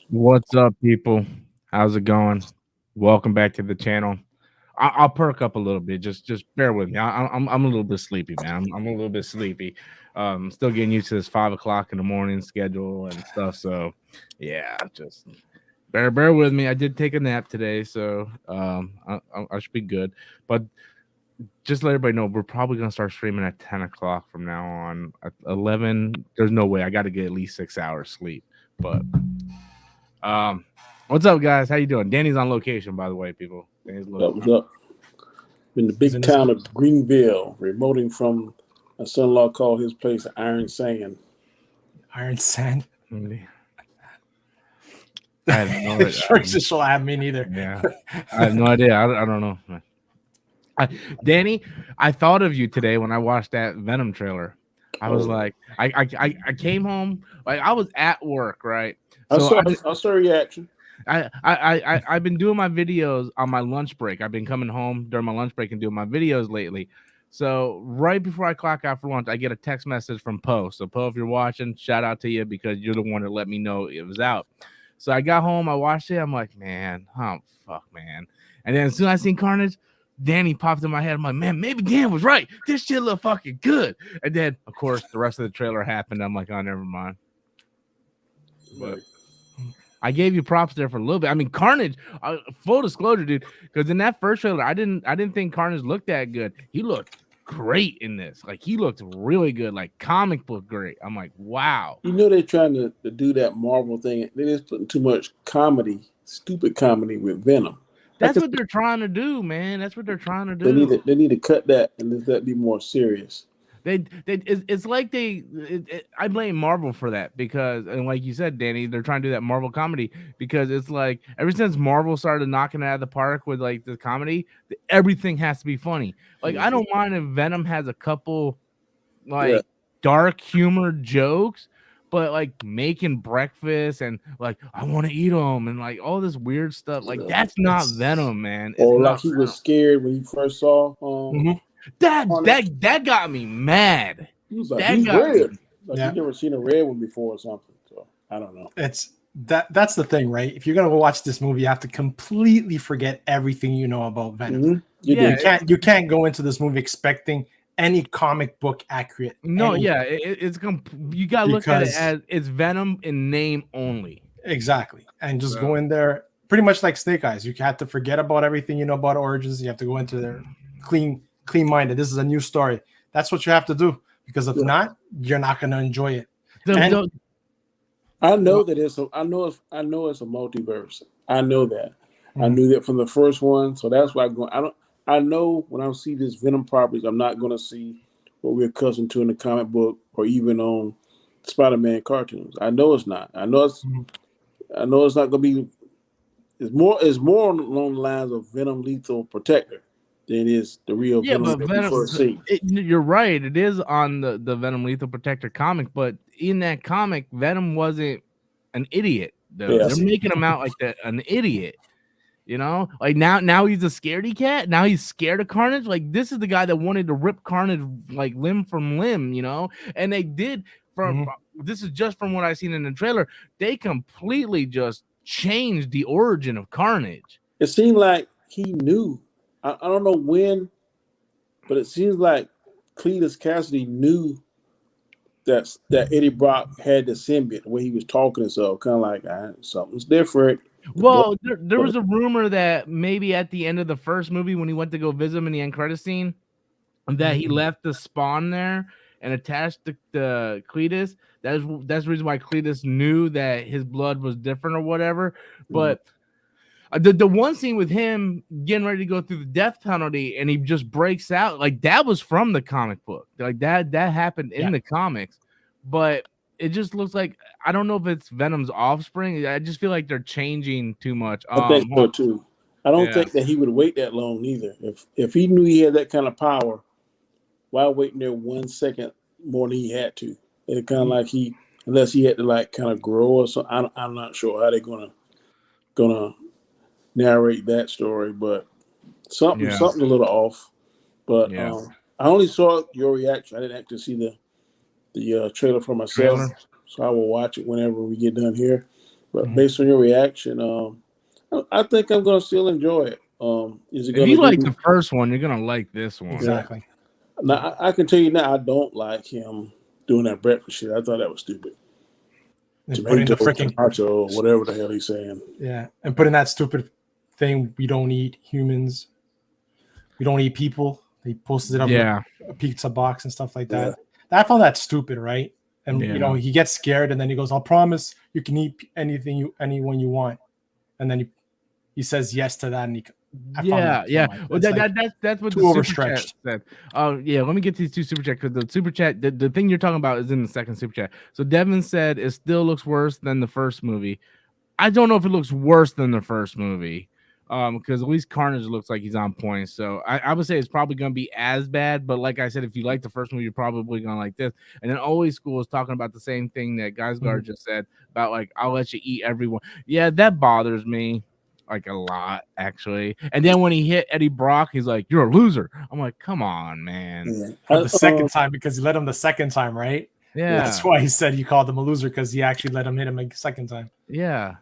What's up, people? How's it going? Welcome back to the channel. I'll perk up a little bit. Just bear with me. I'm a little bit sleepy, man. I'm a little bit sleepy. Still getting used to this 5 o'clock in the morning schedule and stuff. So, yeah, just bear with me. I did take a nap today, so I should be good. But just let everybody know, we're probably gonna start streaming at 10 o'clock from now on. At 11, there's no way. I got to get at least 6 hours sleep. But um, what's up, guys? How you doing? Danny's on location, by the way, people. Danny's That was up in the He's big in his town of Greenville, remoting from a son-in-law called his place Iron Sand. Iron Sand. I have no idea. Sharks will have me neither. Yeah, I have no idea. I don't know. Danny, I thought of you today when I watched that Venom trailer. I was like, I came home, like I was at work, right? So I saw a reaction. I've been doing my videos on my lunch break. I've been coming home during my lunch break and doing my videos lately. So right before I clock out for lunch, I get a text message from Poe. So Poe, if you're watching, shout out to you because you're the one that let me know it was out. So I got home, I watched it. I'm like, man, oh fuck, man. And then as soon as I seen Carnage, Danny popped in my head. I'm like, man, maybe Dan was right. This shit look fucking good. And then, of course, the rest of the trailer happened. I'm like, oh, never mind. But I gave you props there for a little bit. I mean, Carnage, full disclosure, dude, because in that first trailer, I didn't think Carnage looked that good. He looked great in this. Like he looked really good, like comic book great. I'm like, wow. You know they're trying to do that Marvel thing. They're just putting too much comedy, stupid comedy with Venom. That's what they're trying to do, man. That's what they're trying to do. They need to cut that and let that be more serious. It's like I blame Marvel for that because, and like you said, Danny, they're trying to do that Marvel comedy because it's like ever since Marvel started knocking it out of the park with like the comedy, everything has to be funny. Like I don't mind if Venom has a couple like dark humor jokes, but like making breakfast and like I want to eat them and like all this weird stuff, like that's not Venom, man. It's or not like he was scared when he first saw that got me mad. He was like, he's red. Like he's never seen a red one before or something. So I don't know. That's the thing, right? If you're gonna go watch this movie, you have to completely forget everything you know about Venom. You can't go into this movie expecting any comic book accurate. No, it's you gotta look at it as it's Venom in name only. Exactly, and just go in there pretty much like Snake Eyes. You have to forget about everything you know about origins. You have to go into there clean-minded. This is a new story. That's what you have to do because if not, you're not going to enjoy it. I know that it's a multiverse. I know that. I knew that from the first one, so that's why I know when I see this Venom properties, I'm not going to see what we're accustomed to in the comic book or even on Spider-Man cartoons. I know it's not. I know it's not going to be. It's more along the lines of Venom Lethal Protector than it is the real Venom that we first see. You're right. It is on the Venom Lethal Protector comic, but in that comic, Venom wasn't an idiot. Though. They're making him out like an idiot. You know, like now he's a scaredy cat. Now he's scared of Carnage. Like this is the guy that wanted to rip Carnage like limb from limb. You know, and they did from. This is just from what I've seen in the trailer. They completely just changed the origin of Carnage. It seemed like he knew. I don't know when, but it seems like Cletus Cassidy knew that Eddie Brock had the symbiote the way he was talking and so kind of like something's different. Well, there was a rumor that maybe at the end of the first movie when he went to go visit him in the end credit scene, that he left the Spawn there and attached the Cletus. That's the reason why Cletus knew that his blood was different or whatever. But the one scene with him getting ready to go through the death penalty and he just breaks out, like that was from the comic book. Like that happened in the comics. But it just looks like I don't know if it's Venom's offspring. I just feel like they're changing too much. I think so too. I don't think that he would wait that long either. If he knew he had that kind of power, why wait there 1 second more than he had to? It's kind of like unless he had to like kind of grow or something. I'm not sure how they're gonna narrate that story, but something's a little off. But I only saw your reaction. I didn't actually see the trailer for myself, so I will watch it whenever we get done here. But based on your reaction, I think I'm gonna still enjoy it. Is it If gonna you like be the first one, you're gonna like this one. Exactly. now? I can tell you now, I don't like him doing that breakfast shit. I thought that was stupid. And putting Tomato, the freaking tomato, whatever the hell he's saying. and putting that stupid thing. We don't eat humans. We don't eat people. He posted it up Yeah. a pizza box and stuff like that. Yeah. I found that stupid, right? And Yeah. he gets scared and then he goes, "I'll promise you can eat anyone you want." And then he says yes to that, and Yeah. Well, that's what too the super overstretched. chat said. Yeah. Let me get these two super chat because the super chat, the thing you're talking about is in the second super chat. So Devin said it still looks worse than the first movie. I don't know if it looks worse than the first movie. Because at least Carnage looks like he's on point. So I would say it's probably gonna be as bad, but like I said, if you like the first movie, you're probably gonna like this. And then Always School is talking about the same thing that Guysguard just said about like I'll let you eat everyone. Yeah, that bothers me like a lot actually. And then when he hit Eddie Brock, he's like, "You're a loser." I'm like, "Come on, man." Yeah. But the second time, because he let him the second time, right? Yeah, That's why he said he called him a loser, because he actually let him hit him a second time. yeah.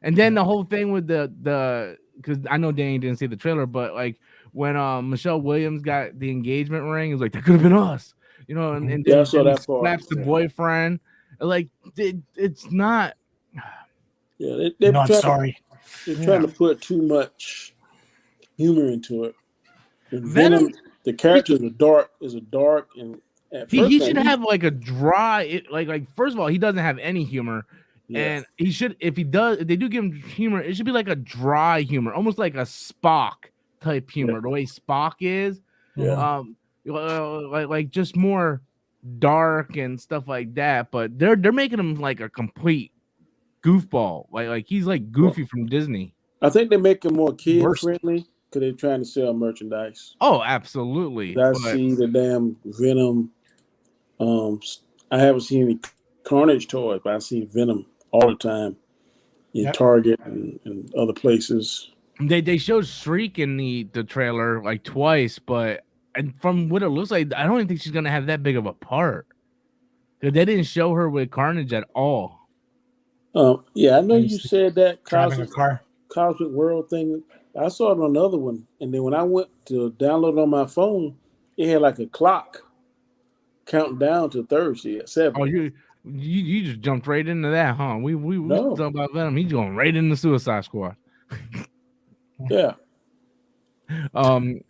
And then the whole thing with the because I know Danny didn't see the trailer, but like when Michelle Williams got the engagement ring, it was like that could have been us, you know, and then, Yeah, I saw then he that part. slaps the boyfriend. Like it's not. Yeah, they're Not trying, sorry. they're trying to put too much humor into it. And Venom- the character is a dark, and at first He should have like a dry like first of all, he doesn't have any humor. Yeah. And he should, if they do give him humor, it should be like a dry humor, almost like a Spock type humor, the way Spock is. Yeah. Like just more dark and stuff like that. But they're making him like a complete goofball, like he's like Goofy from Disney. I think they make him more kid friendly because they're trying to sell merchandise. Oh, absolutely. See the damn Venom. I haven't seen any Carnage toys, but I see Venom all the time in Target and other places. They showed Shriek in the trailer like twice, but and from what it looks like, I don't even think she's gonna have that big of a part. They didn't show her with Carnage at all. Yeah, I know you said that driving a car. Cosmic World thing. I saw it on another one, and then when I went to download it on my phone, it had like a clock counting down to Thursday at 7. Oh, you just jumped right into that, huh? We talking about Venom. He's going right into Suicide Squad. Yeah. Hold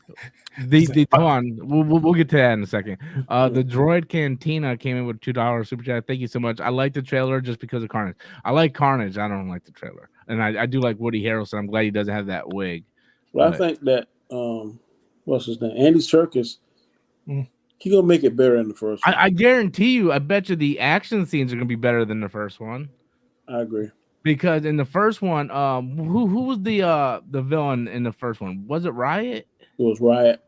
on. We'll get to that in a second. The Droid Cantina came in with a $2 super chat. Thank you so much. I like the trailer just because of Carnage. I like Carnage. I don't like the trailer, and I do like Woody Harrelson. I'm glad he doesn't have that wig. Well, I think that what's his name, Andy Serkis. He gonna make it better than the first one. I guarantee you. I bet you the action scenes are gonna be better than the first one. I agree. Because in the first one, who was the villain in the first one? Was it Riot? It was Riot.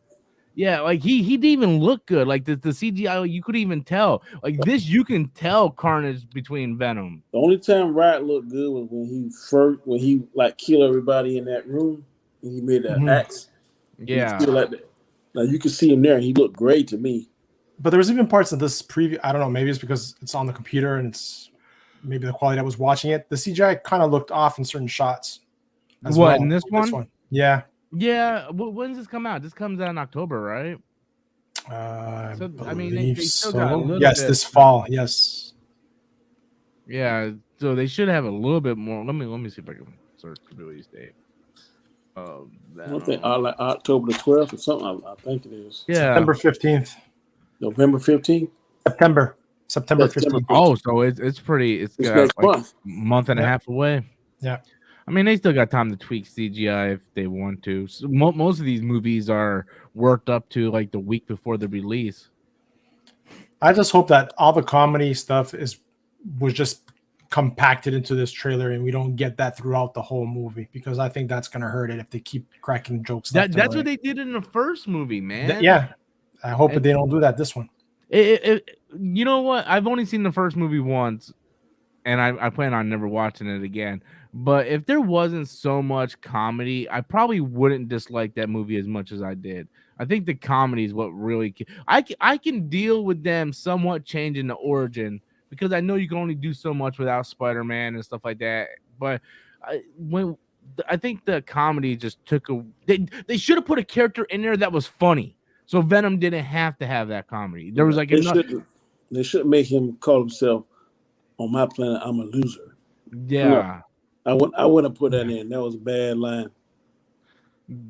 Yeah, like he didn't even look good. Like the CGI, you could even tell. Like this, you can tell Carnage between Venom. The only time Riot looked good was when he like killed everybody in that room and he made that axe. Yeah. Like that. Now you can see him there, and he looked great to me. But there was even parts of this preview. I don't know. Maybe it's because it's on the computer and it's maybe the quality I was watching it. The CGI kind of looked off in certain shots. In this one? Yeah. Yeah. When does this come out? This comes out in October, right? They still got a little bit. This fall. Yes. Yeah. So they should have a little bit more. Let me see if I can search the release date. I think like October the 12th or something. I think it is. Yeah. September 15th. November 15th. September 15th. Oh, so it's pretty. It's got next like month. a month and a half away. Yeah. I mean, they still got time to tweak CGI if they want to. So most of these movies are worked up to like the week before the release. I just hope that all the comedy stuff was just compacted into this trailer and we don't get that throughout the whole movie, because I think that's going to hurt it if they keep cracking jokes. That's what they did in the first movie, man. I hope they don't do that this one. You know what? I've only seen the first movie once, and I plan on never watching it again. But if there wasn't so much comedy, I probably wouldn't dislike that movie as much as I did. I think the comedy is what really I can deal with them somewhat changing the origin, because I know you can only do so much without Spider-Man and stuff like that. But I think the comedy just took a. They should have put a character in there that was funny, so Venom didn't have to have that comedy. There was like they should make him call himself, "On my planet, I'm a loser." Yeah, I wouldn't put that in. That was a bad line.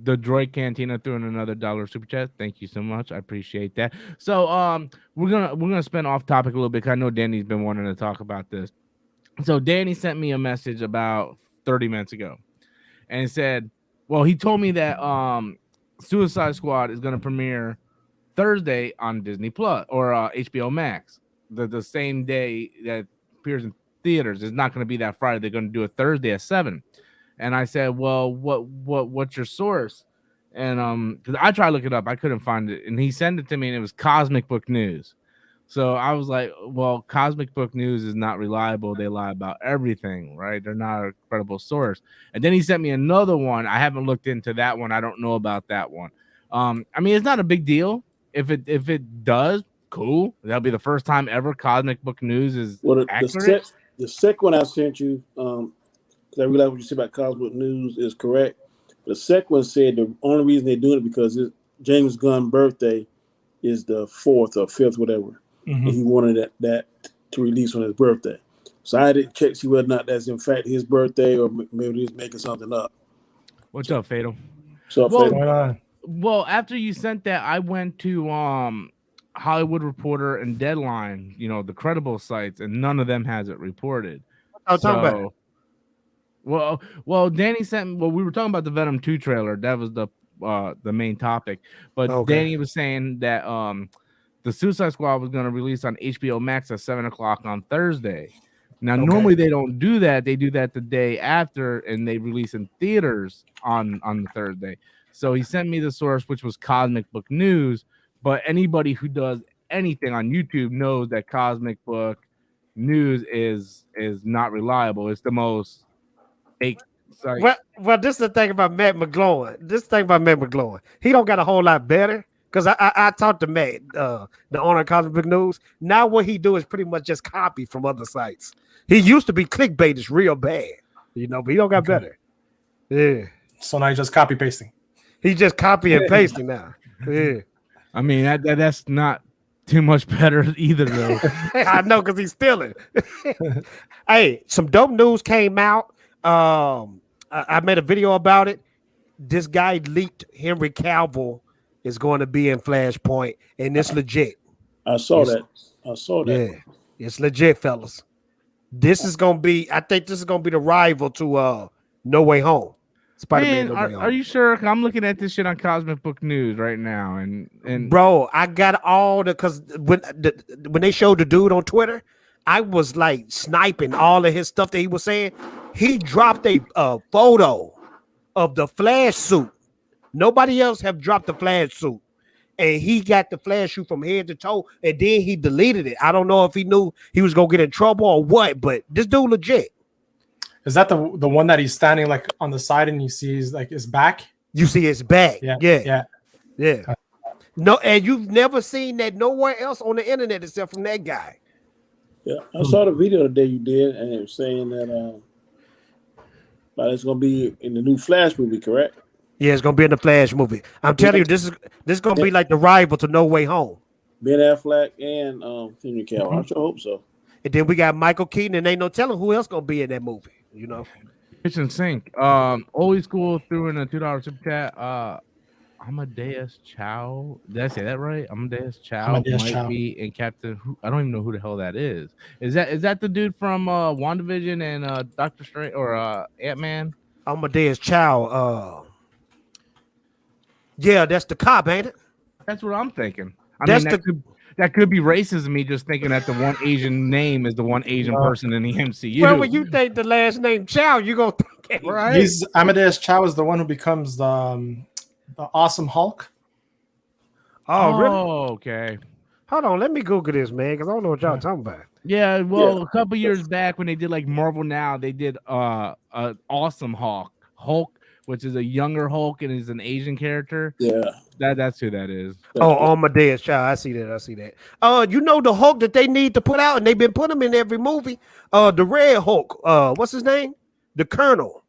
The Droid Cantina threw in another $1 super chat. Thank you so much. I appreciate that. So we're gonna spend off topic a little bit, 'cause I know Danny's been wanting to talk about this. So Danny sent me a message about 30 minutes ago and said, well, he told me that Suicide Squad is gonna premiere Thursday on Disney Plus or HBO Max. The same day that appears in theaters. It's not gonna be that Friday. They're gonna do it Thursday at 7. And I said, well, what's your source? And because I tried to look it up, I couldn't find it. And he sent it to me, and it was Cosmic Book News. So I was like, well, Cosmic Book News is not reliable. They lie about everything, right? They're not a credible source. And then he sent me another one. I haven't looked into that one. I don't know about that one. I mean, it's not a big deal. If it does, cool. That'll be the first time ever Cosmic Book News is accurate. The second one I sent you, because I realize what you said about Cosmic News is correct. The second one said the only reason they're doing it because James Gunn's birthday is the 4th or 5th, whatever. And he wanted that to release on his birthday. So I didn't check to see whether or not that's in fact his birthday or maybe he's making something up. What's up, Fatal? Fatal? Well, after you sent that, I went to Hollywood Reporter and Deadline, the credible sites, and none of them has it reported. Talking about. Well, Danny sent. Well, we were talking about the Venom 2 trailer. That was the main topic. But Danny was saying that the Suicide Squad was going to release on HBO Max at 7:00 on Thursday. Now, normally they don't do that. They do that the day after, and they release in theaters on the Thursday. So he sent me the source, which was Cosmic Book News. But anybody who does anything on YouTube knows that Cosmic Book News is not reliable. It's the most fake site. Well, this is the thing about Matt McGloin. He don't got a whole lot better. Because I talked to Matt, the owner of Cosmic Book News. Now what he do is pretty much just copy from other sites. He used to be clickbait is real bad, but he don't got better. Yeah. So now he's just copy pasting. He just copy and pasting now. Yeah. I mean, that's not too much better either, though. I know, because he's stealing. Hey, some dope news came out. I made a video about it. This guy leaked Henry Cavill is going to be in Flashpoint, and it's legit. I saw that. Yeah, it's legit, fellas. This is going to be, I think this is going to be the rival to No Way Home. Spider-Man. Man, are you sure? I'm looking at this shit on Cosmic Book News right now, and bro, I got all because when they showed the dude on Twitter, I was like sniping all of his stuff that he was saying. He dropped a photo of the Flash suit. Nobody else have dropped the Flash suit, and he got the Flash suit from head to toe, and then he deleted it. I don't know if he knew he was gonna get in trouble or what, but this dude legit. Is that the one that he's standing like on the side and you see his back? You see his back. Yeah. No, and you've never seen that nowhere else on the internet except from that guy. Yeah, I saw the video the day you did, and it was saying that it's gonna be in the new Flash movie, correct? Yeah, it's gonna be in the Flash movie. I'm telling you, this is gonna be like the rival to No Way Home. Ben Affleck and Henry Cavill. I sure hope so. And then we got Michael Keaton, and ain't no telling who else gonna be in that movie. Kitchen Sink. Always Cool threw in a $2 super chat. Amadeus Chow. Did I say that right? Amadeus Chow might be in Captain. I don't even know who the hell that is. Is that the dude from WandaVision and Doctor Strange or Ant-Man? Amadeus Chow. Yeah, that's the cop, ain't it? That's what I'm thinking. That could be racism. Me just thinking that the one Asian name is the one Asian person in the MCU. Well, when you think the last name Chow, you gonna think right? Amadeus Chow is the one who becomes the Awesome Hulk. Oh, really? Okay. Hold on, let me Google this, man, because I don't know what y'all talking about. Yeah, well, a couple years back when they did like Marvel Now, they did Awesome Hulk, which is a younger Hulk and is an Asian character. Yeah, that's who that is. Amadeus Chow. I see that. The Hulk that they need to put out, and they've been putting him in every movie. The Red Hulk. What's his name? The Colonel.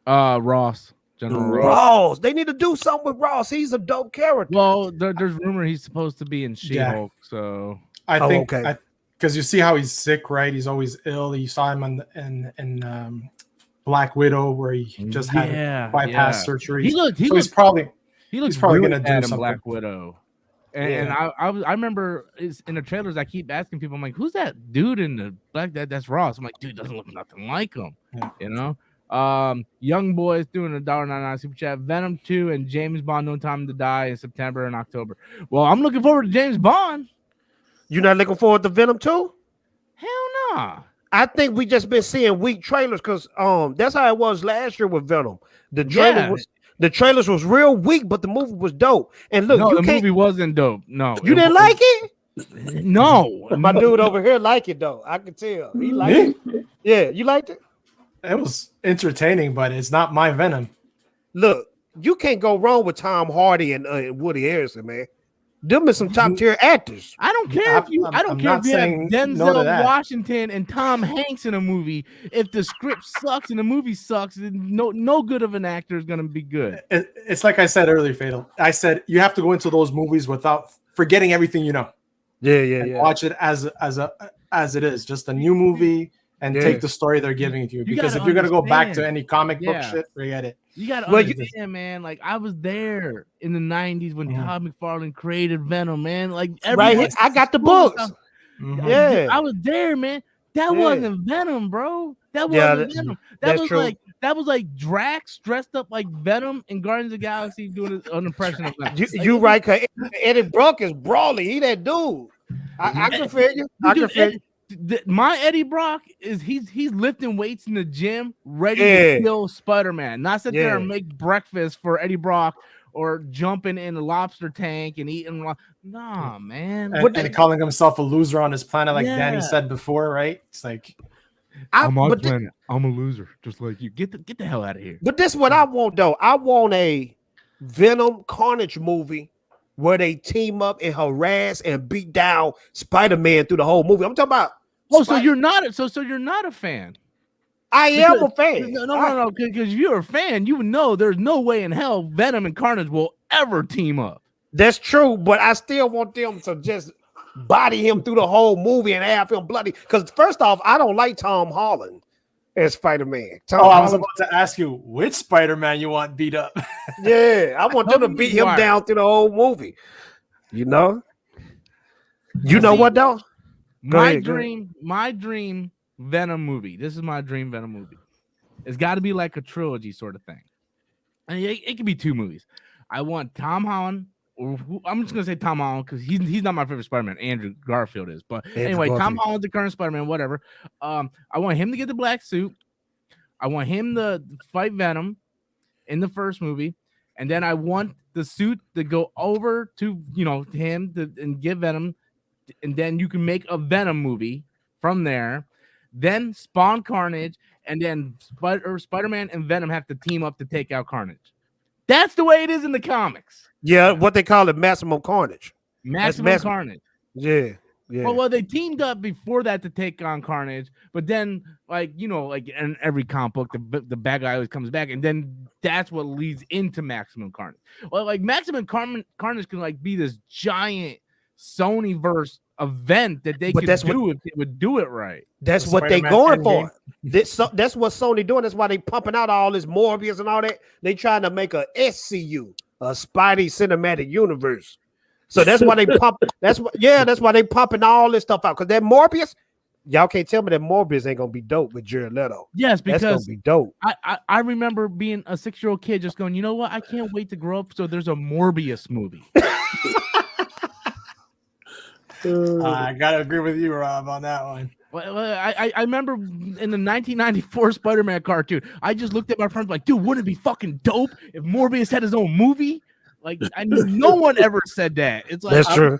Ross. General Ross. Ross. They need to do something with Ross. He's a dope character. Well, there's rumor he's supposed to be in She-Hulk, so I think okay. Because you see how he's sick, right? He's always ill. You saw him in Black Widow, where he just had bypass surgery. He's probably really gonna do bad in something. Black Widow. And I remember in the trailers, I keep asking people, I'm like, who's that dude in the black? That's Ross. I'm like, dude, doesn't look nothing like him. Yeah. You know? Young Boys doing a $1.99 super chat. Venom 2 and James Bond No Time to Die in September and October. Well, I'm looking forward to James Bond. You're not looking forward to Venom 2? Hell nah. I think we just been seeing weak trailers because that's how it was last year with Venom. The trailers was real weak, but the movie was dope. And look, the movie wasn't dope. No, you didn't like it? No, my dude over here like it though. I can tell he liked it. Yeah, you liked it. It was entertaining, but it's not my Venom. Look, you can't go wrong with Tom Hardy and Woody Harrelson, man. Them are some top tier actors. I don't care if you. I don't care if you have Denzel Washington and Tom Hanks in a movie. If the script sucks and the movie sucks, then no good of an actor is gonna be good. It's like I said earlier, Fatal. I said you have to go into those movies without forgetting everything you know. Yeah. Watch it as it is, just a new movie, and take the story they're giving to you. Because if you're gonna go back to any comic book shit, forget it. You gotta understand, man. Like I was there in the '90s when Todd McFarlane created Venom, man. Like I got the books. Yeah, I was there, man. That wasn't Venom, bro. That wasn't Venom. That was like Drax dressed up like Venom in Guardians of the Galaxy doing an impression of Venom. You right? Cause Eddie Brock is brawly. He that dude. I can feel you. I can feel you. My Eddie Brock is he's lifting weights in the gym, ready to kill Spider-Man. Not sit there and make breakfast for Eddie Brock or jumping in a lobster tank and eating. Nah, man. And calling himself a loser on his planet, like Danny said before, right? It's like I'm on planet. I'm a loser, just like you. Get the hell out of here. But this is what I want, though. I want a Venom Carnage movie where they team up and harass and beat down Spider-Man through the whole movie. I'm talking about. So you're not a fan. I am a fan. No. Because if you're a fan, you know there's no way in hell Venom and Carnage will ever team up. That's true, but I still want them to just body him through the whole movie and have him bloody. Because first off, I don't like Tom Holland as Spider-Man. I was about to ask you which Spider-Man you want beat up. Yeah, I want them to beat him down through the whole movie. You know what though? My dream Venom movie. This is my dream Venom movie. It's got to be like a trilogy sort of thing. And it could be 2 movies. I want Tom Holland, I'm just gonna say Tom Holland because he's not my favorite Spider-Man. Andrew Garfield is, but anyway, Tom Holland's the current Spider-Man. Whatever. I want him to get the black suit. I want him to fight Venom in the first movie, and then I want the suit to go over to him and get Venom. And then you can make a Venom movie from there, then spawn Carnage, and then Spider-Man and Venom have to team up to take out Carnage. That's the way it is in the comics. Yeah, what they call it, Maximum Carnage. Maximum Carnage. Yeah. Well, they teamed up before that to take on Carnage, but then, like in every comic book, the bad guy always comes back, and then that's what leads into Maximum Carnage. Well, like Maximum Carnage can like be this giant Sony-verse event that they could do if they would do it right. That's what they going for. That's what Sony doing. That's why they pumping out all this Morbius and all that. They trying to make a SCU, a Spidey Cinematic Universe. So that's why they pump. That's why they pumping all this stuff out. Because that Morbius, y'all can't tell me that Morbius ain't gonna be dope with Jared Leto. Yes, because that's gonna be dope. I remember being a 6-year-old kid just going, you know what? I can't wait to grow up. So there's a Morbius movie. I gotta agree with you, Rob, on that one. Well, I remember in the 1994 Spider-Man cartoon, I just looked at my friends like, dude, wouldn't it be fucking dope if Morbius had his own movie? Like, I knew no one ever said that. It's like that's true.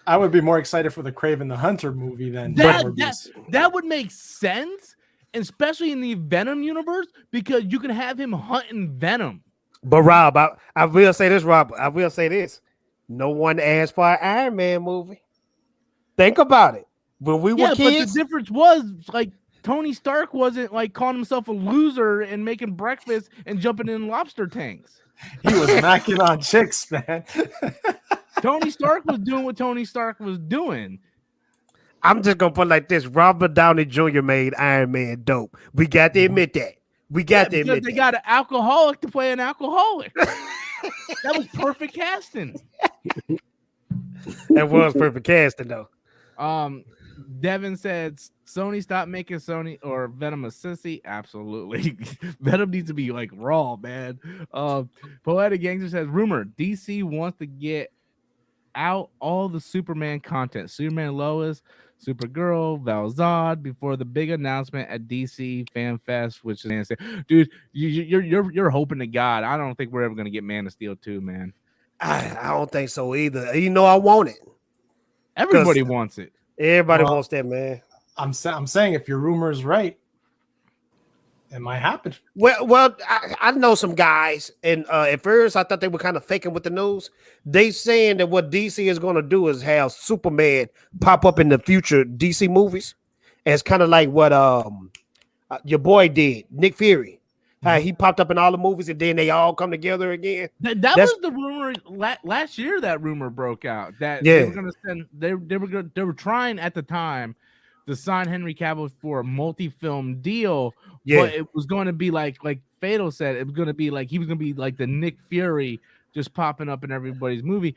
I would be more excited for the Kraven the Hunter movie than that would make sense, especially in the Venom universe, because you can have him hunting Venom. But Rob, I will say this, Rob. I will say this. No one asked for an Iron Man movie. Think about it. When we were kids, but the difference was like Tony Stark wasn't like calling himself a loser and making breakfast and jumping in lobster tanks. He was macking on chicks, man. Tony Stark was doing what Tony Stark was doing. I'm just gonna put it like this: Robert Downey Jr. made Iron Man dope. We got to admit that. We got to admit they that. got an alcoholic to play an alcoholic. That was perfect casting. That was perfect casting, though. Devin said Sony stop making Sony or Venom a sissy. Absolutely. Venom needs to be like raw, man. Poetic Gangster says rumor DC wants to get out all the Superman content. Superman Lois, Supergirl, Val-Zod before the big announcement at DC Fan Fest, which is dude, you're hoping to God. I don't think we're ever gonna get Man of Steel 2, man. I don't think so either. You know, I want it. Everybody wants it. Everybody wants that, man. I'm saying if your rumor is right, it might happen. Well, I know some guys, and at first I thought they were kind of faking with the news. They saying that what DC is going to do is have Superman pop up in the future DC movies, as kind of like what your boy did, Nick Fury. He popped up in all the movies, and then they all come together again. That was the rumor last year. That rumor broke out that they were going to send. They were trying at the time to sign Henry Cavill for a multi-film deal. Yeah, but it was going to be like Fatal said. It was going to be like he was going to be like the Nick Fury, just popping up in everybody's movie.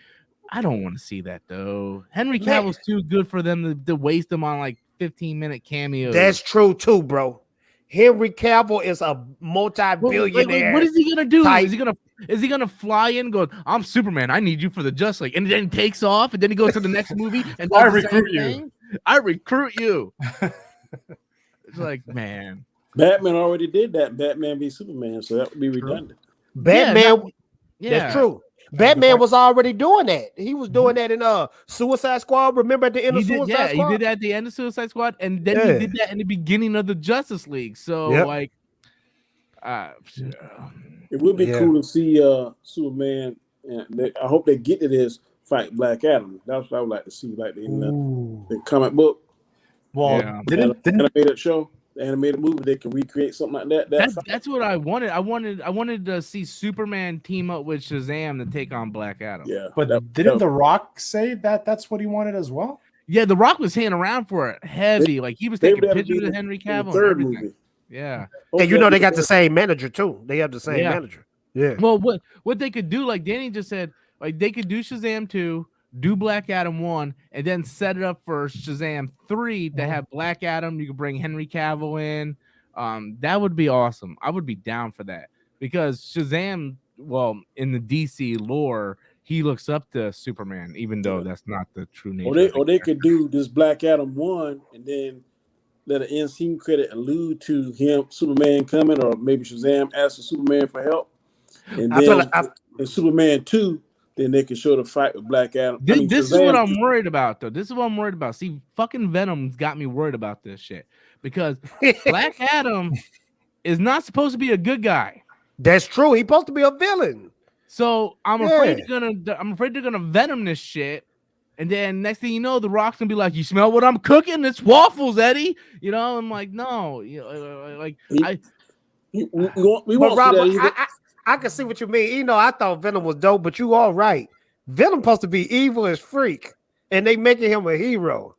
I don't want to see that though. Henry Cavill's too good for them to waste him on like 15-minute cameos. That's true too, bro. Henry Cavill is a multi-billionaire. What is he gonna do? Is he gonna fly in and go, I'm Superman, I need you for the Justice League, and then he takes off and then he goes to the next movie and I recruit you. I recruit you. It's like, man. Batman already did that. Batman v Superman, so that would be redundant. Batman, that's true. Batman was already doing that. He was doing that in Suicide Squad. Remember at the end of Suicide Squad? He did that at the end of Suicide Squad, and then he did that in the beginning of the Justice League. So like, it would be cool to see Superman. And I hope they get to this fight Black Adam. That's what I would like to see, like the comic book. Well, didn't animated show. The animated movie, they can recreate something like that. That's what I wanted. I wanted to see Superman team up with Shazam to take on Black Adam. Yeah, but didn't The Rock say that that's what he wanted as well? Yeah, The Rock was hanging around for it heavy. Like he was taking pictures of Henry Cavill. Third movie. Yeah, and you know they got the same manager too. They have the same manager. Yeah. Well, what they could do, like Danny just said, like they could do Shazam 2. Do Black Adam 1 and then set it up for Shazam 3 to have Black Adam. You could bring Henry Cavill in. That would be awesome. I would be down for that because Shazam, well, in the DC lore, he looks up to Superman, even though that's not the true nature. Or they could do this Black Adam 1 and then let an end scene credit allude to him, Superman coming, or maybe Shazam asking Superman for help. And then in Superman 2, then they can show the fight with Black Adam. This is what I'm worried about, though. This is what I'm worried about. See, fucking Venom's got me worried about this shit because Black Adam is not supposed to be a good guy. That's true. He's supposed to be a villain. So I'm afraid they're gonna Venom this shit, and then next thing you know, The Rock's gonna be like, "You smell what I'm cooking? It's waffles, Eddie." You know, I'm like, no, we won't Robert, see that either. I can see what you mean. You know, I thought Venom was dope, but you all right. Venom supposed to be evil as freak, and they making him a hero.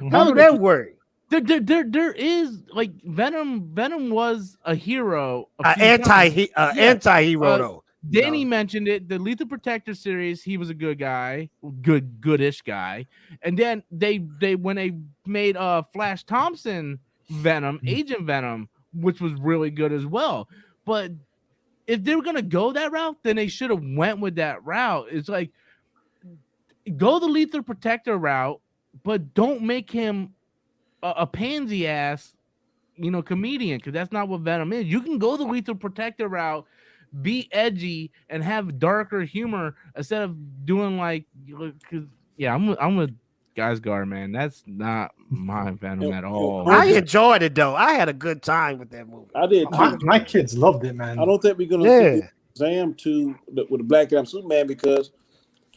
How did that work? There is like Venom was a hero, anti-hero though. Danny mentioned it. The Lethal Protector series, he was a good guy, goodish guy, and then they when they made Flash Thompson Venom, Agent Venom, which was really good as well, but if they were gonna go that route, then they should have went with that route. It's like go the Lethal Protector route, but don't make him a pansy ass, comedian, because that's not what Venom is. You can go the Lethal Protector route, be edgy, and have darker humor instead of doing like, I'm with Guysgar, man. That's not my Venom at all. I enjoyed it though. I had a good time with that movie. I did too. My kids loved it, man. I don't think we're gonna see Shazam 2 with the Black Adam Superman because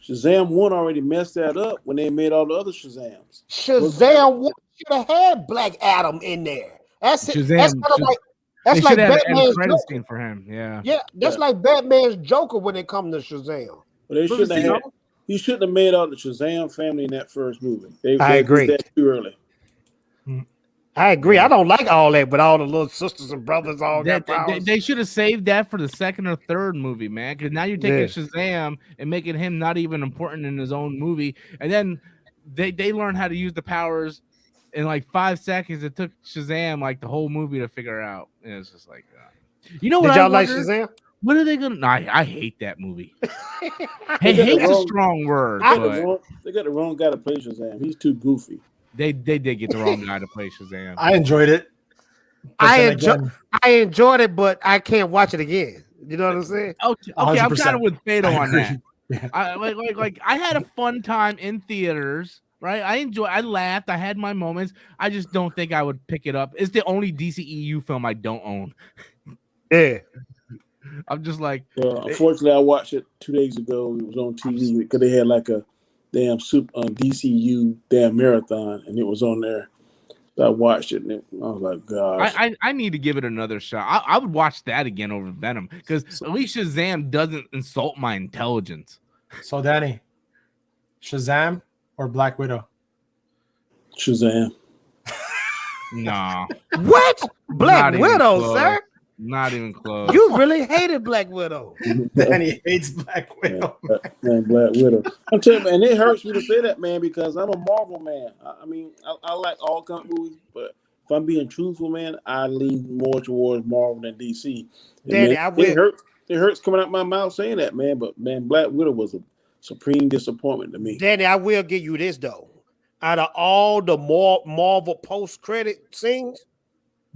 Shazam 1 already messed that up when they made all the other Shazams. Shazam should have had Black Adam in there. That's it. Shazam That's kind of should- like They that's should like have an Batman's end credit Joker. scene for him. Yeah. Yeah, that's like Batman's Joker when it comes to Shazam. But they shouldn't have You had. know? He shouldn't have made out the Shazam family in that first movie. I They agree. did that too early. I agree. I don't like all that with all the little sisters and brothers all got powers. They should have saved that for the second or third movie, man. Because now you're taking Yeah. Shazam and making him not even important in his own movie. And then they learn how to use the powers in like 5 seconds. It took Shazam like the whole movie to figure out. And it's just like, you know what? Did y'all I like wonder? Shazam? What are they gonna? No, I hate that movie. Hey, They got the hate's a wrong- strong word, They got, but the wrong, they got the wrong guy to play Shazam. He's too goofy. they did get the wrong guy to play Shazam. I enjoyed it. But I then enjoy- again, I enjoyed it, but I can't watch it again. You know what I'm saying? Okay, I'm 100%. kind of with Fado I on agree. that. Yeah. I I had a fun time in theaters, right? I laughed, I had my moments. I just don't think I would pick it up. It's the only DCEU film I don't own. Yeah. I'm just like, Unfortunately, I watched it 2 days ago. It was on TV because they had like a damn DCU damn marathon, and it was on there. So I watched it, and I was like, gosh. I need to give it another shot. I would watch that again over Venom because at least Shazam doesn't insult my intelligence. So Danny, Shazam or Black Widow? Shazam. Nah, What? Black Not even Widow, close. sir? not even close. You really hated Black Widow. Danny hates Black Widow. Man, Black Widow. I'm telling you, man, it hurts me to say that, man, because I'm a Marvel man. I mean, I like all kind of movies, but if I'm being truthful, man, I lean more towards Marvel than DC. And Danny, man, I will- it hurts coming out my mouth saying that, man. But man, Black Widow was a supreme disappointment to me. Danny, I will give you this though. Out of all the Marvel post-credit scenes,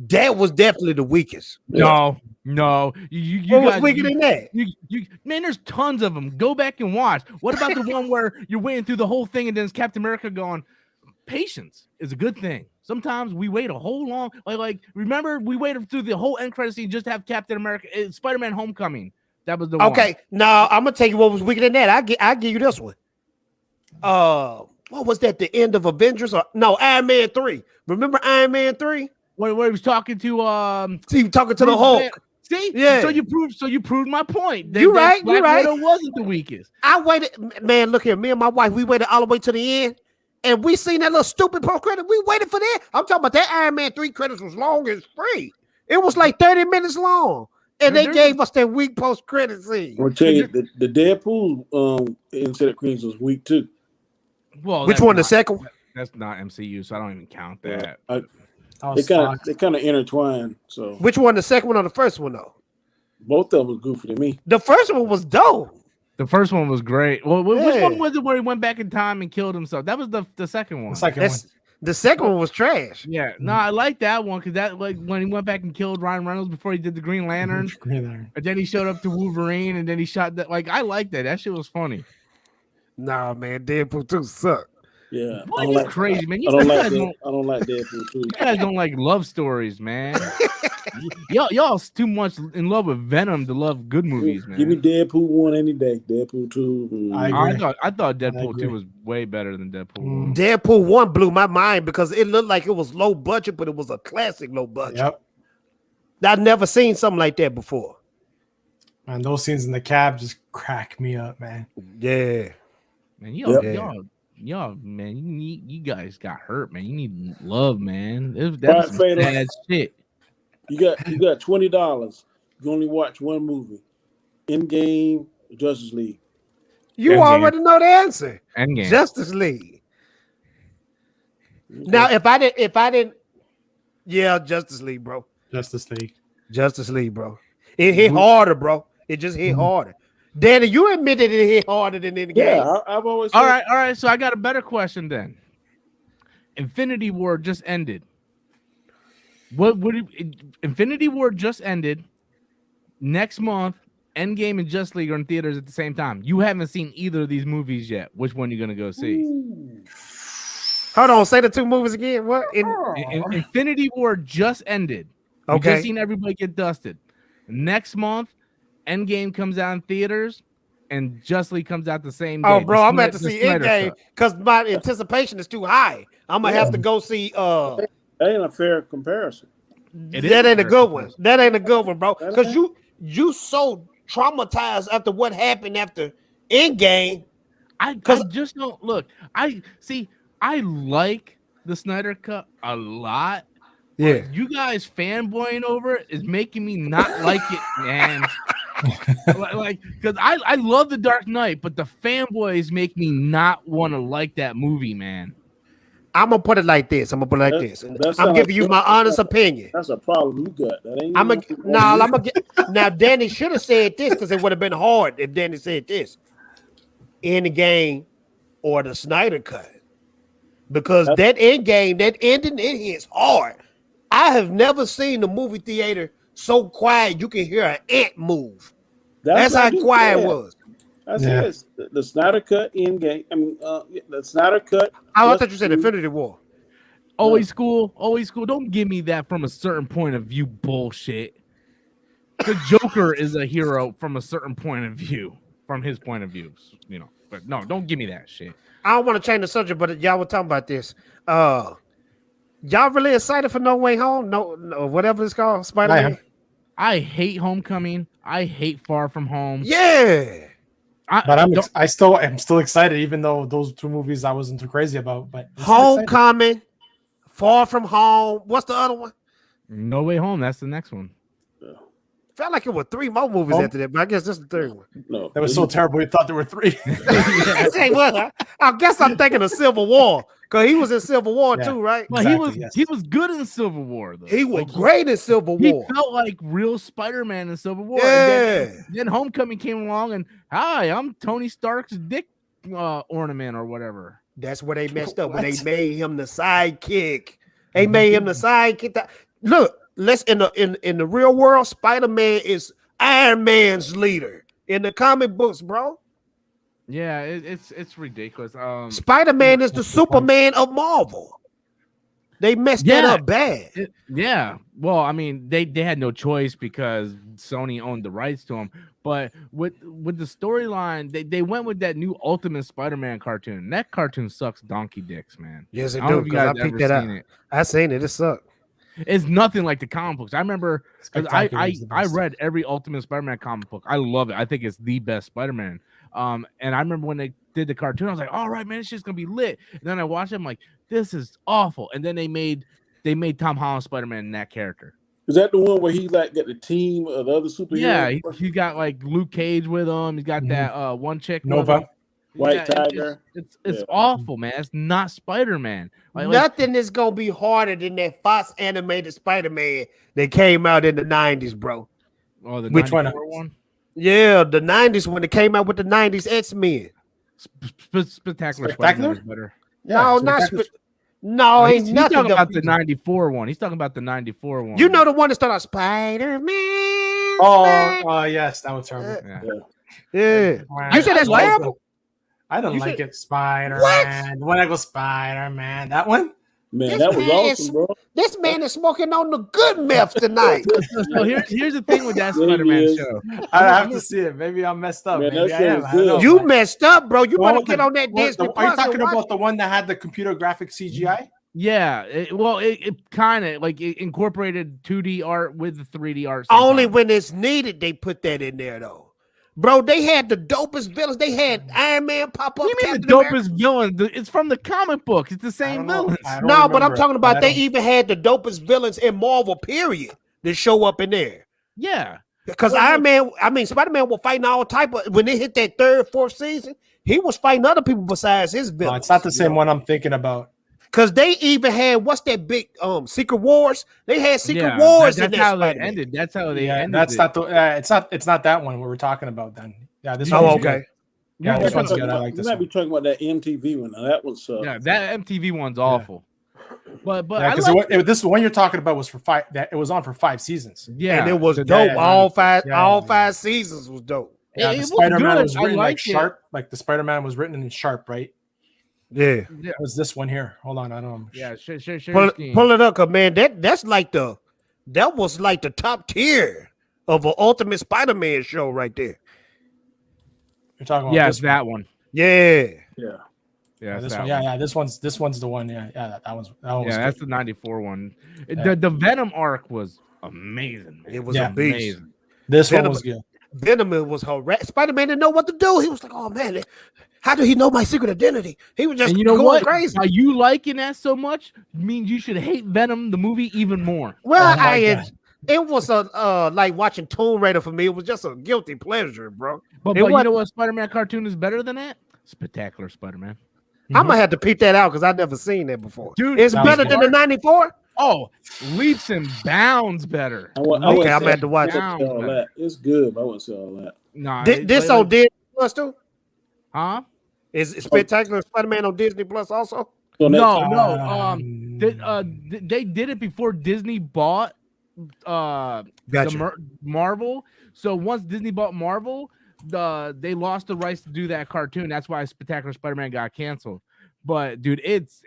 that was definitely the weakest. No, you What was guys, weaker than that? you man, there's tons of them. Go back and watch. What about the one where you're waiting through the whole thing and then it's Captain America going, patience is a good thing. Sometimes we wait a whole long, like remember we waited through the whole end credit scene just to have Captain America, Spider-Man Homecoming. That was the one. Okay, now I'm gonna tell you what was weaker than that. I give you this one. What was that? The end of Avengers or no? Iron Man 3. Remember Iron Man 3? Where he was talking to See, talking to the Bruce Hulk. Banner. See, Yeah. So you proved my point. You right, Black you right. Widow wasn't the weakest. I waited, man. Look here, me and my wife, we waited all the way to the end, and we seen that little stupid post credit. We waited for that. I'm talking about that Iron Man 3 credits was long as free. It was like 30 minutes long, and they gave us that weak post credit scene. I'm gonna tell you, the Deadpool instead Queens was weak too. Well, Which that's one? The not- second one? That's not MCU, so I don't even count that. They kind of intertwined. So Which one? The second one or the first one? Though both of them was goofy to me. the first one was dope. The first one was great. Well, which Yeah. one was it where he went back in time and killed himself? That was the second one. The second one. The second one was trash. Yeah, no, I like that one because that like when he went back and killed Ryan Reynolds before he did the Green Lantern, Green Lantern. and then he showed up to Wolverine, and then he shot that. Like I like that. That shit was funny. Nah, man, Deadpool 2 sucked. Yeah, Boy, you crazy, man. I don't like guys that. don't, I don't like Deadpool too. you guys don't like love stories, man. Y'all's too much in love with Venom to love good movies, man. Give me Deadpool 1 any day. Deadpool 2. I agree. I thought Deadpool agree. 2 was way better than Deadpool 1. Deadpool 1 blew my mind because it looked like it was low budget, but it was a classic low budget. Yep. I'd never seen something like that before. Man, those scenes in the cab just crack me up, man. Yeah. Man, y'all, Yep. man, you guys got hurt, man. You need love, man. Right, That's Fatal. bad shit. You got $20. You only watch one movie. Endgame, Justice League. You Endgame. already know the answer. Endgame. Justice League. Now, if I didn't, yeah, Justice League, bro. Justice League. Justice League, bro. It hit harder, bro. It just hit harder. Danny, you admitted it hit harder than in the game. Yeah, I've always said, All right. So I got a better question then. Infinity War just ended. Infinity War just ended. Next month, Endgame and Justice League are in theaters at the same time. You haven't seen either of these movies yet. Which one you gonna go see? Hold on, say the two movies again. What? Infinity War just ended. You Okay. just seen everybody get dusted. Next month, Endgame comes out in theaters. and Just League comes out the same day. Oh, bro, I'm about to The see Snyder Endgame Cut. because my anticipation is too high. I'm gonna have to go see. That ain't a fair comparison. It is That ain't a fair good one. comparison. That ain't a good one, bro. Because you so traumatized after what happened after Endgame. I just don't look. I like the Snyder Cut a lot. Yeah. You guys fanboying over it is making me not like it, man. like, because I love The Dark Knight, but the fanboys make me not want to like that movie, man. I'm gonna put it like this. I'm giving you my honest opinion. That's a problem you got. That ain't. I'm gonna get. Now, Danny should have said this because it would have been hard if Danny said this. Endgame or the Snyder Cut, because that Endgame, that ending, it hits hard. I have never seen the movie theater so quiet you can hear an ant move. That's how quiet it was. That's it. The Snyder Cut Endgame. I mean, the Snyder Cut. I thought you said Infinity War. Always cool. Don't give me that from a certain point of view bullshit. The Joker is a hero from a certain point of view, from his point of view, you know. But no, don't give me that shit. I don't want to change the subject, but y'all were talking about this. Y'all really excited for No Way Home? No, whatever it's called, Spider-Man. I hate Homecoming. I hate Far From Home. Yeah. But I'm still excited, even though those two movies I wasn't too crazy about. But Homecoming, Far From Home. What's the other one? No Way Home. That's the next one. Felt like it were 3 more movies after that, but I guess this is the third one. No, that was so terrible. We thought there were 3. Hey, what? I guess I'm thinking of Civil War because he was in Civil War too, right? Well, he was good in Civil War though. He was great in Civil War. He felt like real Spider-Man in Civil War. Yeah. And then Homecoming came along and hi, I'm Tony Stark's dick ornament or whatever. That's where they messed up. When they made him the sidekick. They made him the sidekick. Look. In the real world, Spider-Man is Iron Man's leader in the comic books, bro. Yeah, it's ridiculous. Spider-Man is the Superman of Marvel. They messed that up bad. Well, I mean, they had no choice because Sony owned the rights to him. But with the storyline, they went with that new Ultimate Spider-Man cartoon. That cartoon sucks donkey dicks, man. Yes, it do. I picked that up. I seen it. It sucked. It's nothing like the comic books. I remember I read every Ultimate Spider-Man comic book. I love it. I think it's the best Spider-Man. And I remember when they did the cartoon, I was like, all right, man, it's just gonna be lit. And then I watched it, I'm like, this is awful. And then they made Tom Holland Spider-Man in that character. Is that the one where he got the team of the other superheroes? Yeah, he got like Luke Cage with him. He's got that one chick Nova. White Tiger. It's awful, man. It's not Spider-Man. Nothing is gonna be harder than that Fox animated Spider-Man that came out in the 90s, bro. Oh, the which one? Yeah, the 90s when it came out with the 90s X-Men. Spectacular Spider-Man is better. Yeah, no, ain't he's nothing. Talking about the 94 one. He's talking about the 94 one. You know the one that started out Spider-Man. Oh, yes, that was terrible. Yeah. You said that's terrible? I don't like it. Spider-Man. When I go Spider-Man, that one? Man, that was awesome, bro. This man is smoking on the good meth tonight. So here's the thing with that Spider-Man show. I have to see it. Maybe I'm messed up. Man, maybe I am. You messed up, bro. You better get on that Disney Plus. Are you talking about the one that had the computer graphic CGI? Yeah, it kind of like it incorporated 2D art with the 3D art. Only when it's needed, they put that in there, though. Bro, they had the dopest villains. They had Iron Man pop up. You mean the dopest villain? It's from the comic book. It's the same villains. No, but I'm talking about they even had the dopest villains in Marvel, period, that show up in there. Yeah. Because Spider-Man was fighting all type of, when they hit that 3rd, 4th season, he was fighting other people besides his villains. No, it's not the same one I'm thinking about. Because they even had, what's that big Secret Wars? They had Secret Wars in that. That's how they ended. That's how they ended. That's not the it's not that one we were talking about then. Yeah, this one's okay. Good. Yeah, this one's good. I like this. You might be talking about that MTV one. Now that one's yeah, that MTV one's awful. But this one you're talking about was for 5. That it was on for 5 seasons. Yeah, and it was dope. All five seasons was dope. Yeah, the Spider-Man was written like sharp, like the Spider-Man was written in sharp, right? Yeah, it was this one here. Hold on, I don't know. Yeah, sure. Pull it up, cause man, that was like the top tier of an Ultimate Spider-Man show right there. You're talking about Yes, this that one. Yeah. Yeah. Yeah, this that one. Yeah, this one's the one. Yeah, that one was that's good. the 94 one. Yeah. The Venom arc was amazing. Man. It was Yeah. a beast. This Venom- one was good. Venom was harassed. Spider-Man didn't know what to do. He was like, "Oh man, how did he know my secret identity?" He was just And you know going what? crazy. Now, you liking that so much means you should hate Venom the movie even more. Well, Oh my God. it was a like watching Tomb Raider for me. It was just a guilty pleasure, bro. But It you was- know what Spider-Man cartoon is better than that? Spectacular Spider-Man. I'm gonna have to peep that out because I've never seen that before. Dude, It's that was better than the '94. Oh, leaps and bounds better. I Okay, I'm gonna have to watch it. Down all better. that. It's good, but I wouldn't say all that. Nah, This on Disney Plus too? huh? Is Spectacular Spider-Man on Disney Plus also? So No. They did it before Disney bought Gotcha. Marvel. So once Disney bought Marvel, they lost the rights to do that cartoon. That's why Spectacular Spider-Man got canceled. But dude, it's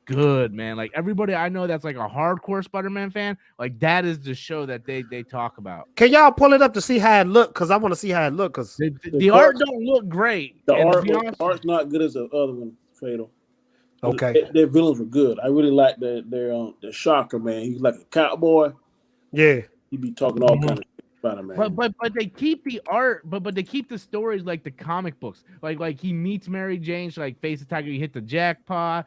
good, man. Like everybody I know that's like a hardcore Spider-Man fan, like that is the show that they talk about. Can y'all pull it up to see how it look? Because I want to see how it look. Because The art don't look great. The And to be honest, art's not good as the other one, Fatal. okay, Their villains were good. I really like the Shocker, man. He's like a cowboy. yeah, He be talking all kind of shit about him, man. but they keep the art, but they keep the stories like the comic books. Like he meets Mary Jane, she like face the tiger, he hit the jackpot.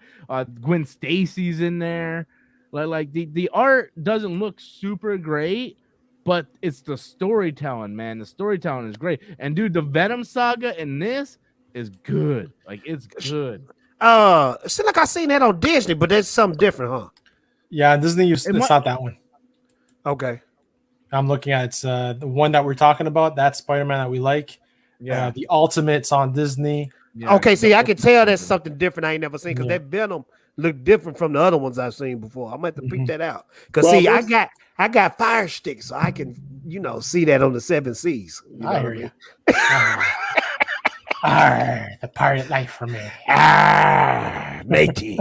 Gwen Stacy's in there. Like the art doesn't look super great, but it's the storytelling, man. The storytelling is great. And dude, the Venom saga in this is good. Like it's good. it seems like I seen that on Disney, but that's something different, huh? Yeah, Disney. It's not that one. Okay, I'm looking at it's the one that we're talking about. That's Spider-Man that we like. Yeah. The Ultimates on Disney. Yeah. okay. See, I can tell that's something different I ain't never seen because Yeah. that Venom looked different from the other ones I've seen before. I'm gonna have to peep that out. Because Well, see, what's- I got fire sticks, so I can see that on the 7 Seas. You I know hear what you. mean? Arr, the pirate life for me. Ah, matey.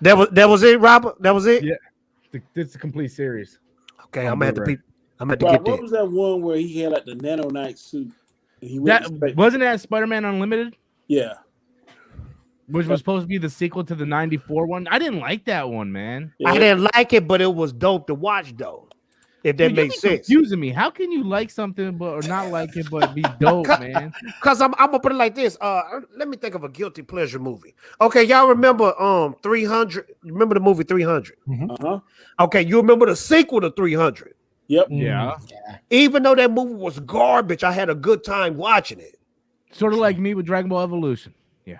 That was it, Robert. That was it. Yeah. It's a complete series. Okay, On I'm gonna have to Blu-ray. peep. I'm gonna have to Bob, get what that. was that one where he had like the nanite suit? And he went That to space? wasn't that Spider-Man Unlimited, Yeah. which was supposed to be the sequel to the 94 one. I didn't like that one, man. Yeah. I didn't like it, but it was dope to watch, though. If that Dude, you makes be sense. confusing me. How can you like something but or not like it but be dope, man? Because I'm gonna put it like this. Let me think of a guilty pleasure movie. Okay, y'all remember 300? Remember the movie 300? Uh-huh. Okay, you remember the sequel to 300? Yep. Yeah. Even though that movie was garbage, I had a good time watching it. Sort of like me with Dragon Ball Evolution.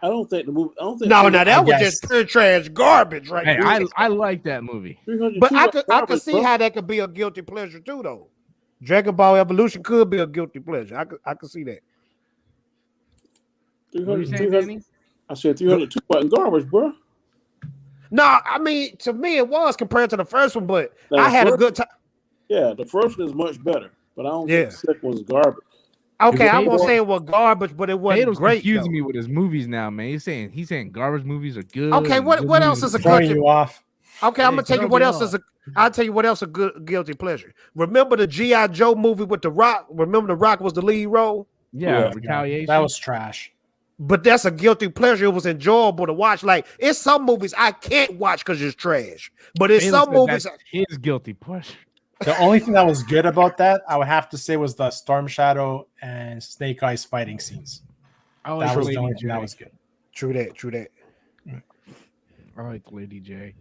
I don't think the movie. I don't think. No, now that was guess. just pure trash garbage, right Hey, there. I like that movie. 300 But I garbage, could see bro. how that could be a guilty pleasure too, though. Dragon Ball Evolution could be a guilty pleasure. I could see that. What are you 300, saying, 300 Danny? I said 302 wasn't garbage, bro. No, I mean to me it was compared to the first one, but Now, I the had a first- good time. Yeah, the first one is much better, but I don't Yeah. think the second one's garbage. Okay, I Fatal- won't say it was garbage, but it wasn't Tatum's great. confusing though. me with his movies now, man. He's saying garbage movies are good. Okay, and what good else movies is a Throwing guilty? you off. Okay, I'm gonna tell you throw what me else is off. I'll tell you what else a good guilty pleasure. Remember the G.I. Joe movie with The Rock? Remember The Rock was the lead role? Yeah, Yeah. retaliation. That was trash. But that's a guilty pleasure. It was enjoyable to watch. Like it's some movies I can't watch because it's trash. But it's Taylor some said movies. that's his guilty pleasure. The only thing that was good about that, I would have to say, was the Storm Shadow and Snake Eyes fighting scenes. I like That was the Lady only J. thing that was good. True that. True that. I like Lady J.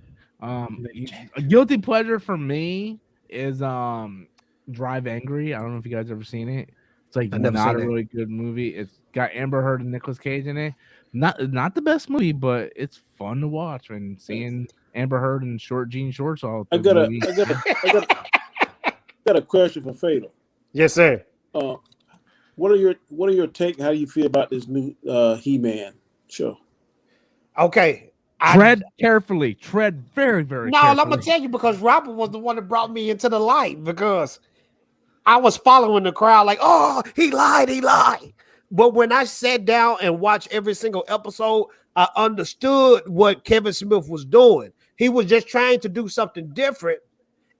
Lady J. A guilty pleasure for me is Drive Angry. I don't know if you guys ever seen it. It's like I've never not seen a it. really good movie. It's got Amber Heard and Nicolas Cage in it. Not the best movie, but it's fun to watch. And seeing Amber Heard in short jean shorts all I through got the a, movie. got a question for Fatal. Yes, sir. What are your take? How do you feel about this new He-Man show? Okay. Tread carefully. Tread very, very No, carefully. I'm gonna tell you because Robert was the one that brought me into the light because I was following the crowd like, oh, he lied. But when I sat down and watched every single episode, I understood what Kevin Smith was doing. He was just trying to do something different,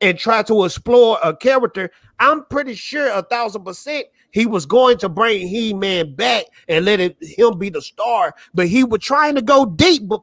and try to explore a character, I'm pretty sure 1,000% he was going to bring He-Man back and let him be the star. But he was trying to go deep. But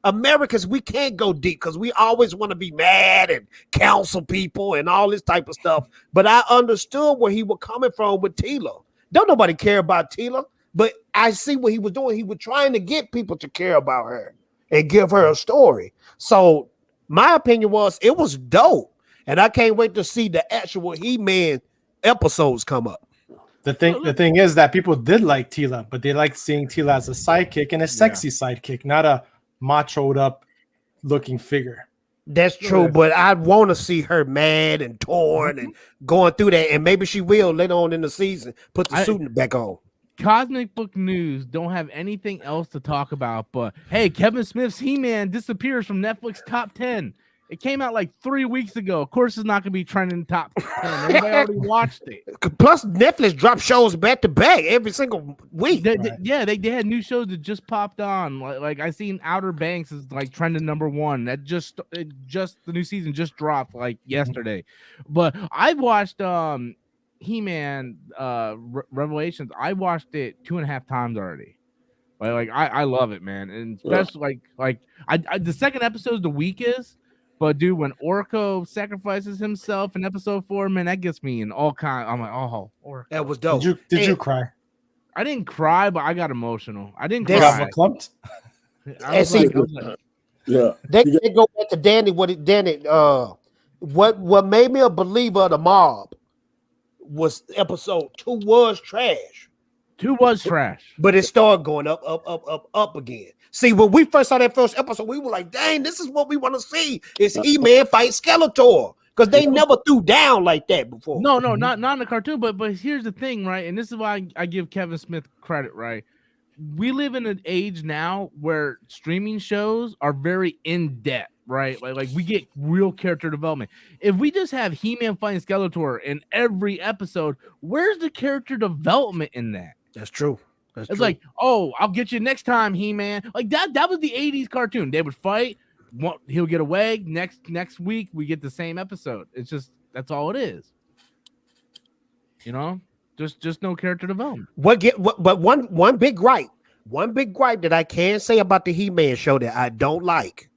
Americans, we can't go deep because we always want to be mad and counsel people and all this type of stuff. But I understood where he was coming from with Tila. Don't nobody care about Tila, but I see what he was doing. He was trying to get people to care about her and give her a story. So my opinion was it was dope. And I can't wait to see the actual He-Man episodes come up. The thing is that people did like Tila, but they liked seeing Tila as a sidekick and a sexy sidekick, not a machoed up looking figure. That's true, but I want to see her mad and torn and going through that, and maybe she will later on in the season put the suit back on. Cosmic Book News don't have anything else to talk about, but hey, Kevin Smith's He-Man disappears from Netflix top 10. It came out like 3 weeks ago. Of course, it's not going to be trending top 10. Everybody already watched it. Plus, Netflix dropped shows back to back every single week. They had new shows that just popped on. Like I seen Outer Banks is like trending #1. That just the new season just dropped like yesterday. But I watched He-Man Revelations. I watched it 2.5 times already. Like I love it, man, and especially like I the second episode is the weakest. But dude, when Orko sacrifices himself in episode 4, man, that gets me in all kind. I'm like, oh, Orko. That was dope. Did you cry? I didn't cry, but I got emotional. I didn't You cry. got clumped? I was like, Yeah. They go back to Danny. What made me a believer of the mob was episode 2 was trash. 2 was trash, but it started going up again. See, when we first saw that first episode, we were like, dang, this is what we want to see. It's He-Man fight Skeletor. Because they never threw down like that before. No, not in the cartoon. But here's the thing, right? And this is why I give Kevin Smith credit, right? We live in an age now where streaming shows are very in-depth, right? Like we get real character development. If we just have He-Man fighting Skeletor in every episode, where's the character development in that? That's true. It's like, oh, I'll get you next time, He-Man. Like that was the 80s cartoon. They would fight, he'll get away. Next week we get the same episode. It's just that's all it is. You know? Just no character development. But one big gripe that I can say about the He-Man show that I don't like.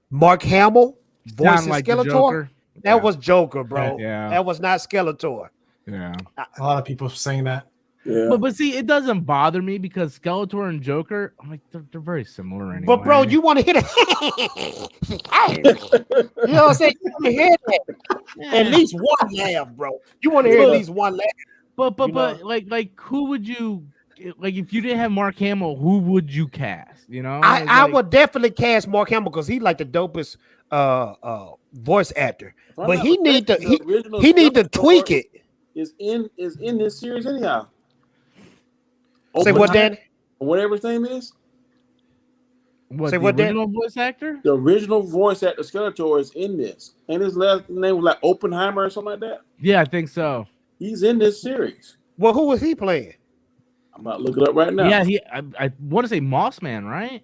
Mark Hamill voicing like Skeletor. That was Joker, bro. Yeah. That was not Skeletor. Yeah. A lot of people saying that. Yeah. But see, it doesn't bother me because Skeletor and Joker, I'm like, they're very similar anyway. But bro, you want to hit it? You know what I'm saying? You want to hit it at least one laugh, bro. You want to hear at least one laugh. But like who would you like if you didn't have Mark Hamill? Who would you cast? You know, I would definitely cast Mark Hamill because he's like the dopest voice actor. But he need to tweak it. Is in this series anyhow. Say what, Dan? Whatever his name is. What, Say the what, original voice actor? The original voice actor Skeletor is in this, and his last name was like Oppenheimer or something like that. Yeah, I think so. He's in this series. Well, who was he playing? I'm about to look it up right now. Yeah, I want to say Mossman, right?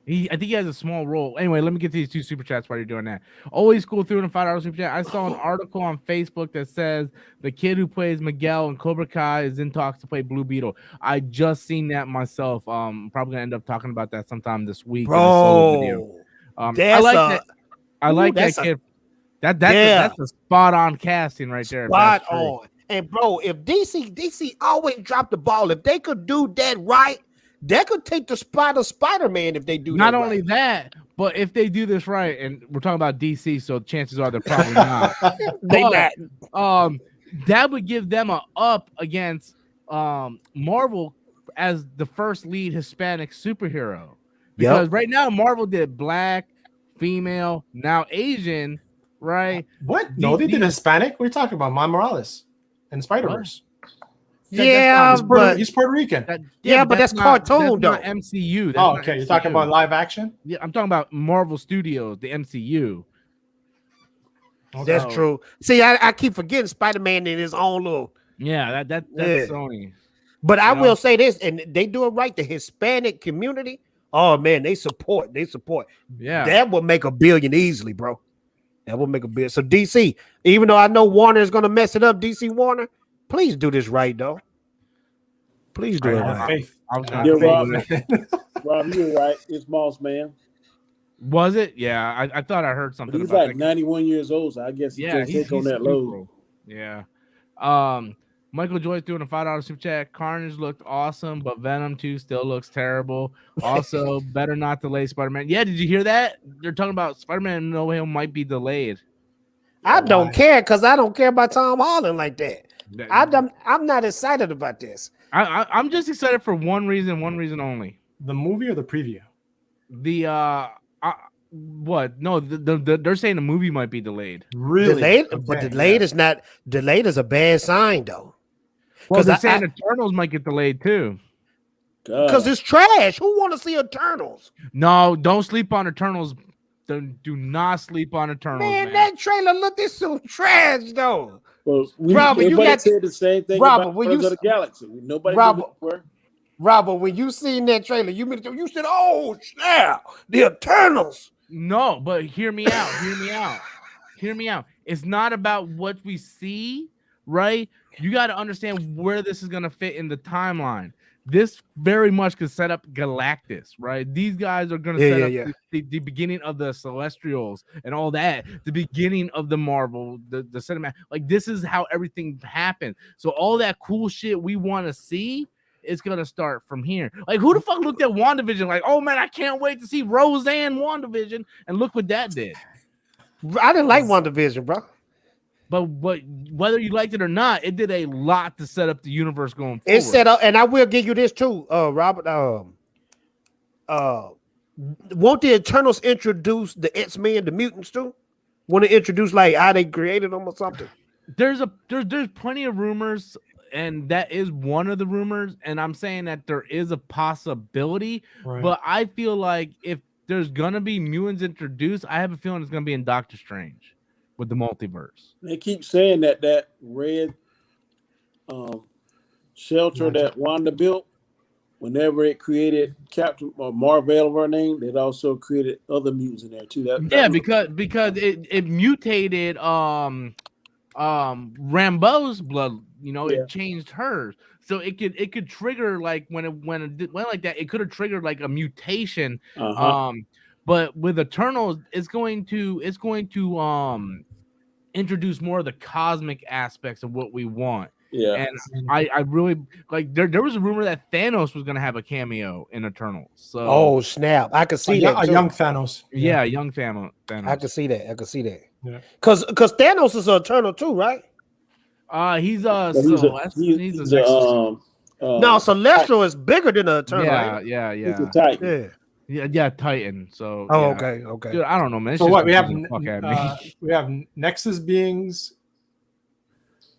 I think he has a small role. Anyway, let me get to these 2 super chats while you're doing that. Always cool through in a $5 super chat. I saw an article on Facebook that says the kid who plays Miguel in Cobra Kai is in talks to play Blue Beetle. I just seen that myself. Probably gonna end up talking about that sometime this week. Bro, I like that kid. That's a spot on casting right there. Spot on. And bro, if DC always drop the ball, if they could do that right. That could take the spot of Spider-Man if they do not that only right. that, but if they do this right, and we're talking about DC, so chances are they're probably not. That would give them a up against Marvel as the first lead Hispanic superhero. Because right now Marvel did black, female, now Asian, right? What? No, they did Hispanic. We're talking about Miles Morales and Spider-Verse. Yeah, but he's Puerto Rican. But that's cartoon, though. Not MCU. That's okay. MCU. You're talking about live action? Yeah, I'm talking about Marvel Studios, the MCU. Okay. That's true. See, I keep forgetting Spider-Man in his own little. Yeah, that's Sony. But I will say this, and they do it right. The Hispanic community Oh man, they support. Yeah. That would make $1 billion easily, bro. That would make $1 billion. So DC, even though I know Warner is gonna mess it up, DC Warner, please do this right, though. Please do it Have right. faith. I was Have gonna faith. Rob, you were right. It's Moss Man. Was it? Yeah, I thought I heard But something he's about like that. 91 years old, so I guess he can take on that load. super. Yeah. Michael Joyce doing a $5 super chat. Carnage looked awesome, but Venom 2 still looks terrible. Also, better not delay Spider-Man. Yeah, did you hear that? They're talking about Spider-Man No Way Home might be delayed. I don't care because I don't care about Tom Holland like that. I'm not excited about this. I'm just excited for one reason only. The movie or the preview? What? No, they're saying the movie might be delayed. Really? Delayed, but delayed is not delayed is a bad sign though. Well, they're saying Eternals might get delayed too. Because it's trash. Who want to see Eternals? No, don't sleep on Eternals. Do not sleep on Eternals. Man, that trailer looked so trash though. Well, Robert, you got said the same thing Robert, about Guardians of the Galaxy. Nobody Robert, when you seen that trailer, you said, "Oh snap, the Eternals." No, but hear me out. Hear me out. It's not about what we see, right? You got to understand where this is gonna fit in the timeline. This very much could set up Galactus, right? These guys are going to set up the beginning of the Celestials and all that, the beginning of the Marvel, the cinematic. Like, this is how everything happened. So all that cool shit we want to see is going to start from here. Like, who the fuck looked at WandaVision like, oh, man, I can't wait to see Roseanne WandaVision, and look what that did. I didn't like WandaVision, bro. But whether you liked it or not, it did a lot to set up the universe going forward. It set up, and I will give you this too, Robert. Won't the Eternals introduce the X-Men, the mutants too? Want to introduce like how they created them or something? There's plenty of rumors, and that is one of the rumors. And I'm saying that there is a possibility, but I feel like if there's gonna be mutants introduced, I have a feeling it's gonna be in Doctor Strange. With the multiverse, they keep saying that red shelter that Wanda built, whenever it created Captain or Marvel, her name, it also created other mutants in there too. Because it mutated Rambeau's blood. You know, it changed hers, so it could trigger like when it went like that. It could have triggered like a mutation. But with Eternals, it's going to introduce more of the cosmic aspects of what we want. Yeah, and I really like. There was a rumor that Thanos was going to have a cameo in Eternals. So, oh snap, I could see that. A young Thanos. Yeah, young Thanos. I could see that. Yeah, because Thanos is an Eternal too, right? He's no, Celestial is bigger than an Eternal. Yeah. He's a Titan. Yeah, Titan. So okay. Dude, I don't know, man. It's so just what we have? We have Nexus beings,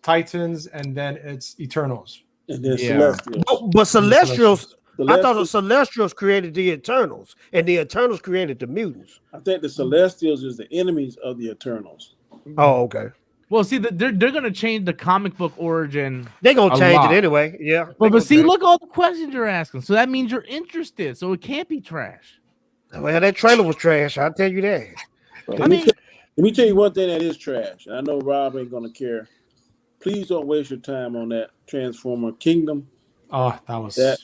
Titans, and then it's Eternals. And then Celestials. But Celestials, I thought the Celestials created the Eternals, and the Eternals created the mutants. I think the Celestials is the enemies of the Eternals. Oh, okay. Well, see, they're gonna change the comic book origin. They're gonna change it anyway. Yeah. But see, look all the questions you're asking. So that means you're interested. So it can't be trash. Well, that trailer was trash. I'll tell you that. Let me tell you one thing that is trash. I know Rob ain't gonna care. Please don't waste your time on that Transformer Kingdom. Oh, that was that.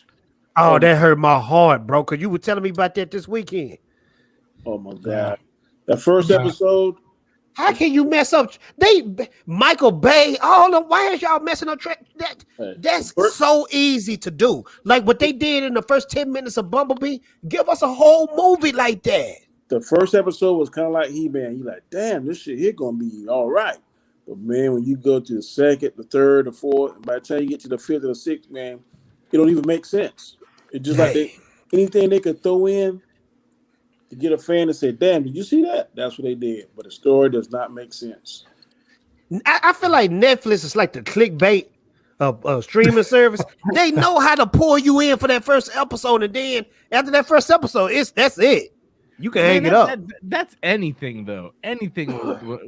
Oh, that hurt my heart, bro. Cause you were telling me about that this weekend. Oh my god, the first episode. How can you mess up? Michael Bay, why is y'all messing up? That's so easy to do. Like what they did in the first 10 minutes of Bumblebee. Give us a whole movie like that. The first episode was kind of like He-Man. You like, damn, this shit here gonna be all right. But man, when you go to the second, the third, the fourth, and by the time you get to the fifth or the sixth, man, it don't even make sense. It's just like anything they could throw in to get a fan to say, damn, did you see that? That's what they did. But the story does not make sense. I feel like Netflix is like the clickbait of streaming service. They know how to pull you in for that first episode, and then after that first episode, that's it. You can hang it up. That's anything, though. Anything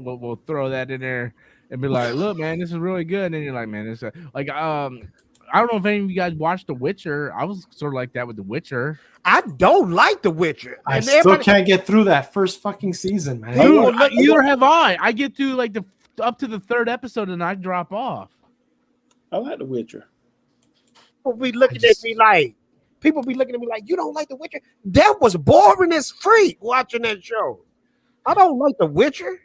will throw that in there and be like, look, man, this is really good. And you're like, man, it's like I don't know if any of you guys watched The Witcher. I was sort of like that with The Witcher. I don't like The Witcher. I And still everybody- can't get through that first fucking season, man. Dude, look- either have I. I get to like the up to the third episode and I drop off. I like The Witcher. People be looking at me like, you don't like The Witcher? That was boring as freak watching that show. I don't like The Witcher.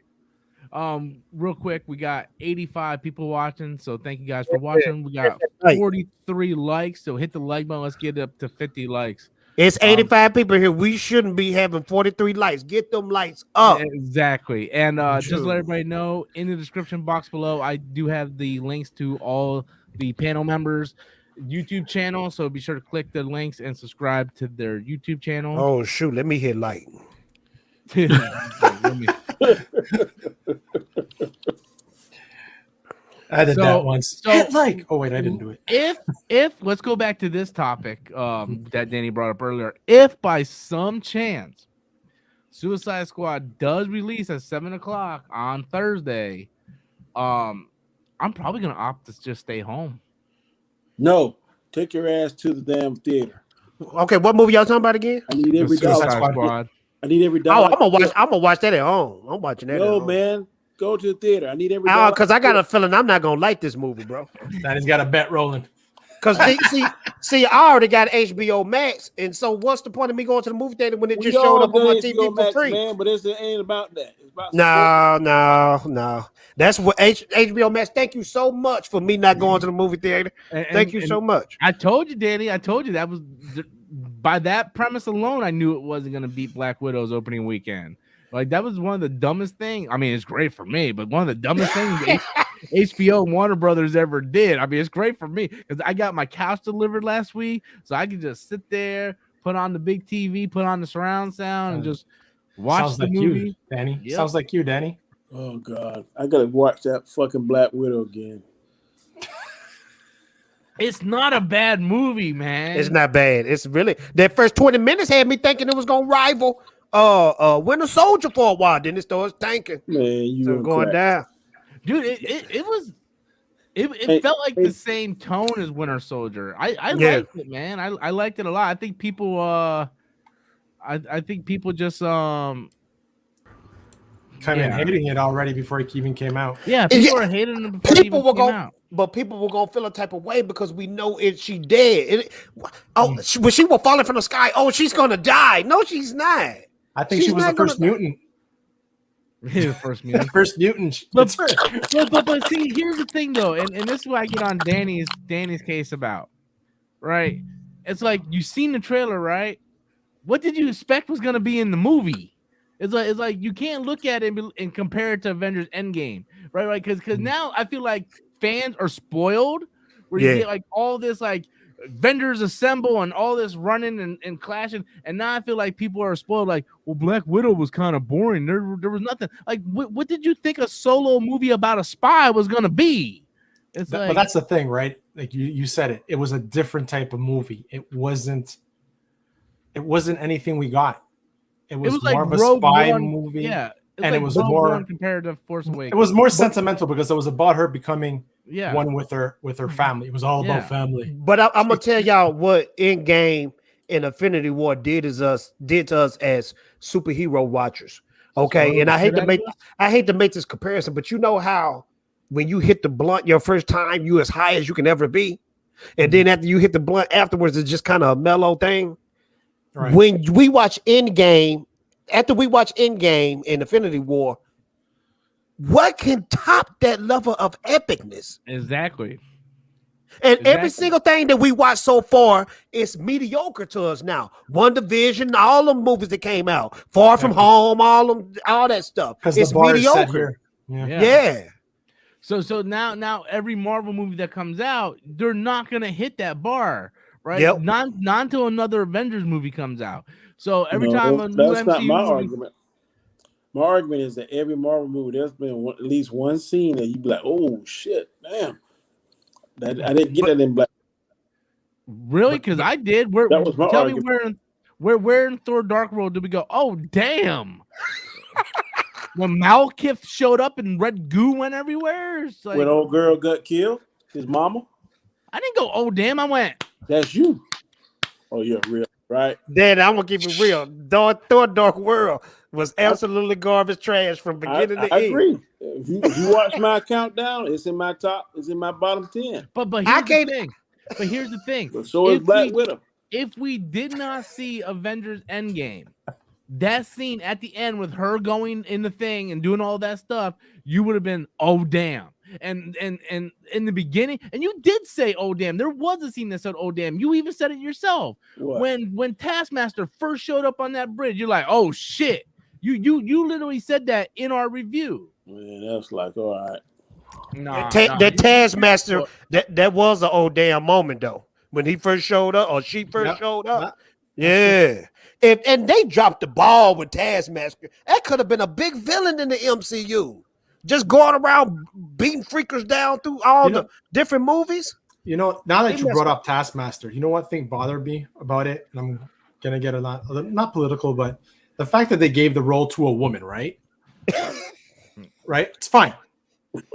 Real quick, we got 85 people watching, so thank you guys for watching. We got Right. 43 likes, so hit the like button. Let's get up to 50 likes. It's 85 people here. We shouldn't be having 43 likes. Get them lights up. Exactly. And just to True. let everybody know, in the description box below, I do have the links to all the panel members' YouTube channel, so be sure to click the links and subscribe to their YouTube channel. Oh shoot, let me hit like. Let me- I did So- that once. so- Like, oh wait, I didn't do it. if let's go back to this topic that Danny brought up earlier. If by some chance Suicide Squad does release at 7:00 on Thursday, I'm probably gonna opt to just stay home. No, take your ass to the damn theater. Okay, what movie y'all talking about again? I need every Suicide dollar. Squad. I need every Oh, dollar. I'm gonna watch that at home. I'm watching that. No, at home. man, go to the theater. I need every dollar. Because I got a feeling I'm not gonna like this movie, bro. Danny's got a bet rolling. Because see, I already got HBO Max, and so what's the point of me going to the movie theater when it We just all showed up on my done TV HBO for Max, free? man, but it ain't about that. It's about No. That's what HBO Max. Thank you so much for me not going to the movie theater. Thank you so much. I told you, Danny. I told you that was by that premise alone. I knew it wasn't gonna beat Black Widow's opening weekend. Like that was one of the dumbest things. I mean, it's great for me, but one of the dumbest things HBO and Warner Brothers ever did. I mean, it's great for me because I got my couch delivered last week, so I could just sit there, put on the big TV, put on the surround sound, and just watch Sounds the like movie. you, Danny. Yep. Sounds like you, Danny. Oh God, I gotta watch that fucking Black Widow again. It's not a bad movie, man. It's not bad. It's really that first 20 minutes had me thinking it was gonna rival Winter Soldier for a while. Then it starts tanking. Man, you So gonna going crack. down. Dude. It was. It Hey, felt like hey. the same tone as Winter Soldier. I Yeah. liked it, man. I liked it a lot. I think people I think people just Kind of Yeah. hating it already before it even came out. yeah, Yeah. people are hating it before it People even were came going, out. but people were gonna feel a type of way because we know she dead. When she was falling from the sky, she's gonna die. No, she's not. I think She's she was the not gonna first die. mutant. The first mutant. First mutant. But, It's her. but see, here's the thing though, and this is what I get on Danny's case about, right? It's like you seen the trailer, right? What did you expect was gonna be in the movie? It's like you can't look at it and compare it to Avengers Endgame, right? Because now I feel like fans are spoiled, where you Yeah. get like all this like Avengers assemble and all this running and clashing, and now I feel like people are spoiled. Like, well, Black Widow was kind of boring. There was nothing. Like, what did you think a solo movie about a spy was gonna be? It's But like that's the thing, right? Like you said it. It was a different type of movie. It wasn't anything we got. It was like more of a Rogue spy One. movie. Yeah, it's and it like was Rogue more- One compared to Force Awakens. It was more sentimental because it was about her becoming yeah. one with her family. It was all Yeah. about family. But I'm gonna tell y'all what Endgame and Infinity War did to us as superhero watchers. Okay, and I hate to make this comparison, but you know how when you hit the blunt your first time, you as high as you can ever be, and then after you hit the blunt afterwards, it's just kind of a mellow thing. Right. When we watch Endgame, after we watch Endgame and Infinity War, what can top that level of epicness? Exactly. And every Exactly. single thing that we watched so far is mediocre to us now. WandaVision, all the movies that came out, Far From Home, all that stuff. Because It's the bar is set mediocre. here. Yeah. Yeah. So now every Marvel movie that comes out, they're not gonna hit that bar, right? Yep. Not until another Avengers movie comes out. So every No, time a new that's MCU not my movie, argument. My argument is that every Marvel movie, there's been at least one scene that you be like, "Oh shit, damn!" That I didn't get that in Black. really, because I did. Where That was my tell argument. me where in Thor: Dark World did we go? Oh damn! When Malekith showed up and red goo went everywhere, it's like When old girl got killed, his mama. I didn't go, oh damn, I went. That's you. Oh, you're real, right? Then I'm gonna keep it real. Thor Dark World was absolutely garbage trash from beginning to I end. agree. If you watch my countdown, it's in my bottom 10. But here's the thing. But here's the thing. But so is Black Widow. If we did not see Avengers Endgame, that scene at the end with her going in the thing and doing all that stuff, you would have been, oh damn. And in the beginning, and you did say, oh damn, there was a scene that said, oh damn. You even said it yourself. What? When Taskmaster first showed up on that bridge, you're like, oh shit. You literally said that in our review. Man, that's like, all right. The Taskmaster, that was an old damn moment though. When he first showed up, or she first showed up. Yeah. And they dropped the ball with Taskmaster. That could have been a big villain in the MCU. Just going around beating freakers down through all the different movies. You know, now that you brought up Taskmaster, you know what thing bothered me about it? And I'm gonna get not political, but the fact that they gave the role to a woman, right? Right? It's fine.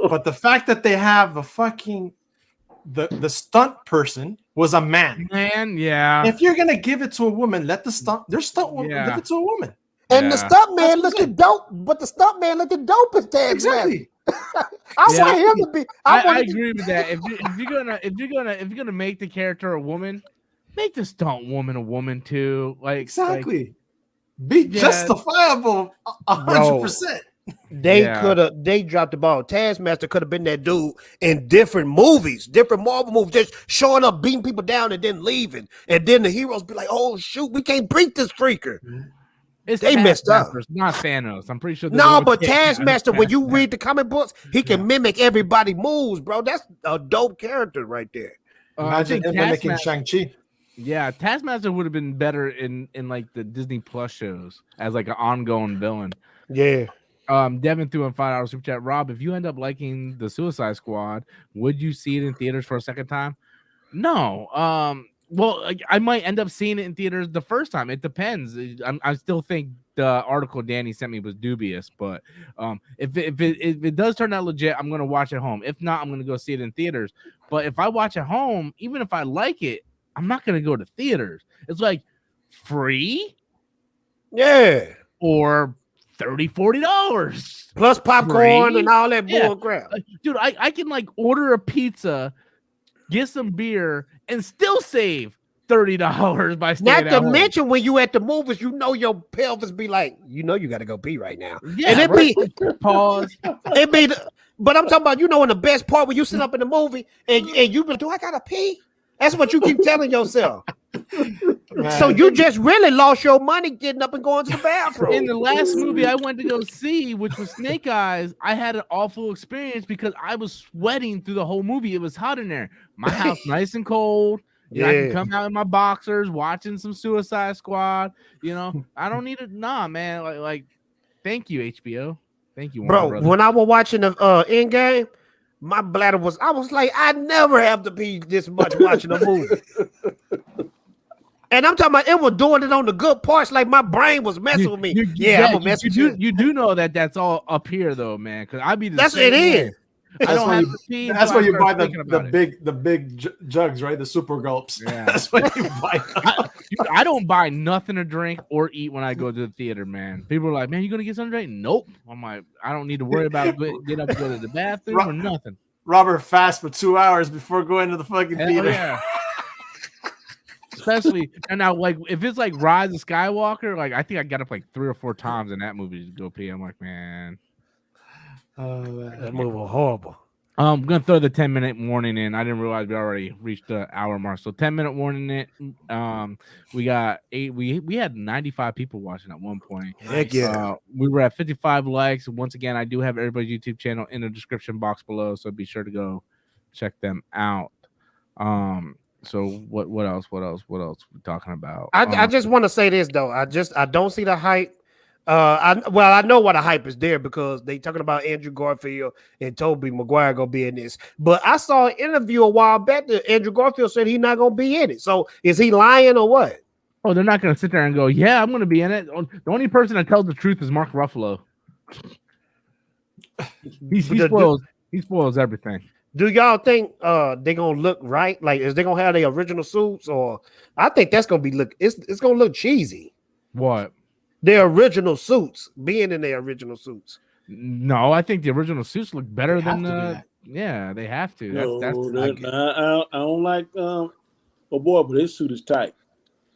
But the fact that they have the stunt person was a man. Man, yeah. If you're gonna give it to a woman, let their stunt woman give it to a woman. And the stunt man looking dope, but the stunt man looking dope as Taskmaster. Exactly. I want him to be. I agree with that. If you're gonna make the character a woman, make the stunt woman a woman too. Like exactly. Be justifiable 100%. They dropped the ball. Taskmaster could have been that dude in different movies, different Marvel movies, just showing up, beating people down, and then leaving. And then the heroes be like, "Oh shoot, we can't beat this freaker." They messed up. Not Thanos. I'm pretty sure. No, but Taskmaster, when you read the comic books, he can mimic everybody's moves, bro. That's a dope character right there. Imagine him mimicking Shang-Chi. Yeah, Taskmaster would have been better in like the Disney Plus shows as like an ongoing villain. Yeah. Devin threw in $5 super chat. Rob, if you end up liking the Suicide Squad, would you see it in theaters for a second time? No. Well, I might end up seeing it in theaters the first time. It depends. I still think the article Danny sent me was dubious, but if it does turn out legit, I'm gonna watch it home. If not, I'm gonna go see it in theaters. But if I watch at home, even if I like it, I'm not gonna go to theaters. It's like free, or $30-$40 plus popcorn and all that bull crap. Dude, I can like order a pizza, get some beer, and still save $30 by staying Not at to home. mention when you at the movies, you know your pelvis be like, you know you got to go pee right now. Yeah, and it right? be Pause. It be, but I'm talking about, you know, in the best part when you sit up in the movie and you be like, do I gotta pee? That's what you keep telling yourself. So you just really lost your money getting up and going to the bathroom. In the last movie I went to go see, which was Snake Eyes, I had an awful experience because I was sweating through the whole movie. It was hot in there. My house nice and cold. You know, I can come out in my boxers watching some Suicide Squad. You know, I don't need it. Nah, man. Like, thank you, HBO. Thank you, bro. When I was watching the Endgame, my bladder was. I was like, I never have to pee this much watching a movie. And I'm talking about it was doing it on the good parts, like my brain was messing with me. I'm gonna mess with you. You do know that that's all up here, though, man. Because I'd be the that's same it way. is. That's why you buy the big jugs, right? The super gulps. Yeah. That's what you buy. I don't buy nothing to drink or eat when I go to the theater, man. People are like, "Man, you gonna get something to drink?" Nope. I'm like, I don't need to worry about get up and go to the bathroom or nothing. Robert fasts for 2 hours before going to the fucking theater. Yeah. Especially and now, like if it's like Rise of Skywalker, like I think I got up like 3 or 4 times in that movie to go pee. I'm like, man. That movie was horrible. I'm gonna throw the 10-minute warning in. I didn't realize we already reached the hour mark. So 10-minute warning in. We got 8. We had 95 people watching at one point. Heck yeah. We were at 55 likes. Once again, I do have everybody's YouTube channel in the description box below, so be sure to go check them out. So what else? What else we talking about? I just want to say this though. I don't see the hype. I know why the hype is there because they talking about Andrew Garfield and Tobey Maguire gonna be in this. But I saw an interview a while back that Andrew Garfield said he's not gonna be in it. So is he lying or what? Oh, they're not gonna sit there and go, "Yeah, I'm gonna be in it." The only person that tells the truth is Mark Ruffalo. He spoils everything. Do y'all think they gonna look right? Like, is they gonna have their original suits, or I think that's gonna be it's gonna look cheesy. What? Their original suits, being in their original suits. No, I think the original suits look better They have than to do that. yeah, they have to. No, That's I don't like oh boy, but his suit is tight.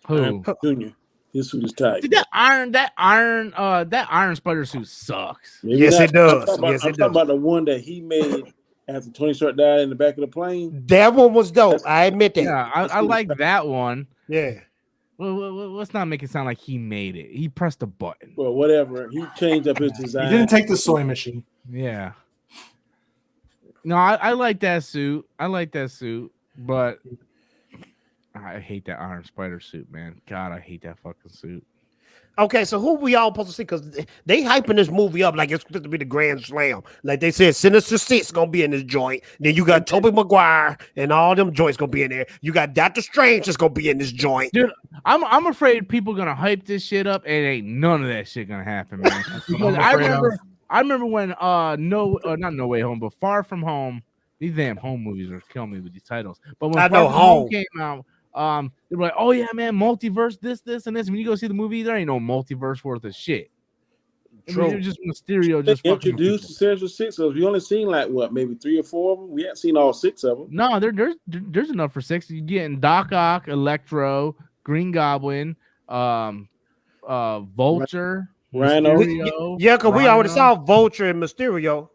who. Junior, his suit is tight. Dude, that Iron Spider suit sucks. Maybe Yes, not. it does. I'm talking about the one that he made after Tony Stark died in the back of the plane. That one was dope. I admit that. Yeah, I like that one. Yeah. Well, let's not make it sound like he made it. He pressed a button. Well, whatever. He changed up his He design. didn't take the soy machine. Yeah. No, I like that suit. But I hate that Iron Spider suit, man. God, I hate that fucking suit. Okay, so who we all supposed to see? Because they hyping this movie up like it's supposed to be the Grand Slam. Like they said, Sinister Six gonna be in this joint. Then you got Tobey Maguire and all them joints gonna be in there. You got Doctor Strange is gonna be in this joint. Dude, I'm afraid people gonna hype this shit up and ain't none of that shit gonna happen, man. Because I remember when not No Way Home, but Far From Home. These damn home movies are killing me with these titles. But when I Far know From Home Home came out, they were like, "Oh yeah, man, multiverse, this, and this." When you go see the movie, there ain't no multiverse worth of shit. I mean, it's just Mysterio just They introduced the Sinister Six. So we only seen like what, maybe 3 or 4 of them. We haven't seen all 6 of them. No, there's enough for 6. You getting Doc Ock, Electro, Green Goblin, Vulture, Rhino. Mysterio, Yeah, because we already Rhino. saw Vulture and Mysterio.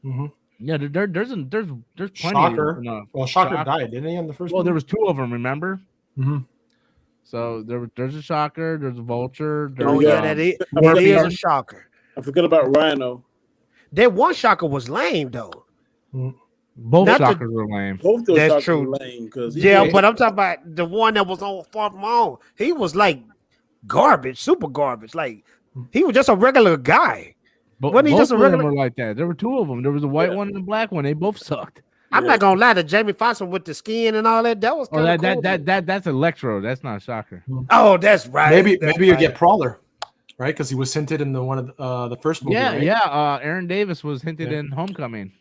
Mm-hmm. Yeah, there's plenty. Shocker. No, Well, Shocker died, didn't he, in the first well, movie? there was 2 of them. Remember? Mm-hmm. So there's a Shocker, there's a Vulture. There's, Oh yeah, that is a shocker. I forgot about Rhino. That one shocker was lame though. both Not the- Shockers were lame. Both those That's Shockers true. were lame because Yeah, but I'm talking about the one that was on Far From Home. He was like garbage, super garbage. Like he was just a regular guy. But Wasn't he both just a of them regular- were like that. There were 2 of them. There was a white one and a black one. They both sucked. I'm not gonna lie, the Jamie Foxx one with the skin and all that. That was Oh, kind that of cool. that's Electro. That's not Shocker. Oh, that's right. Maybe That's you right. get Prowler, right? Because he was hinted in one of the first movie. Yeah, right? yeah. Aaron Davis was hinted Yeah. in Homecoming,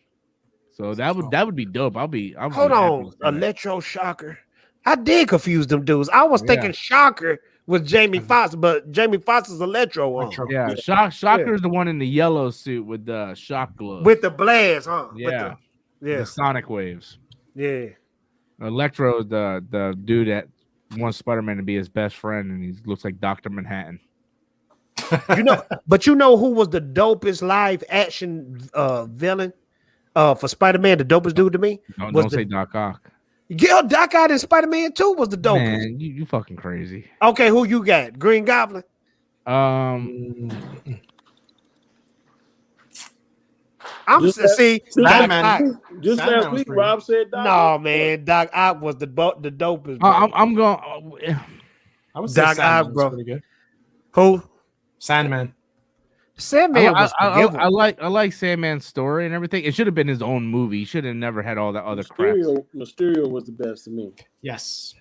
so that would be dope. I'll be Hold happy on, to see that. Electro Shocker. I did confuse them dudes. I was thinking Shocker was Jamie Foxx, but Jamie Foxx is Electro on. Electro. Yeah, Shocker is the one in the yellow suit with the shock gloves. With the blast, huh? yeah, Yeah, the sonic waves. yeah. Electro is the dude that wants Spider-Man to be his best friend, and he looks like Dr. Manhattan. But you know who was the dopest live action villain for Spider-Man? The dopest dude to me? Don't say Doc Ock. Yeah, Doc Ock in Spider-Man 2 was the dopest. Man, you fucking crazy. Okay, who you got? Green Goblin? I'm Just see Doc Sandman. Ock. Just Sandman last was week, pretty Rob said Doc. No, man, Doc Ock was the dopest. bro. I'm going. I would say Doc Sandman Ock, was bro. pretty good. Who? Sandman. Sandman was forgivable. I like Sandman's story and everything. It should have been his own movie. He should have never had all that other crap. Mysterio was the best to me. Yes.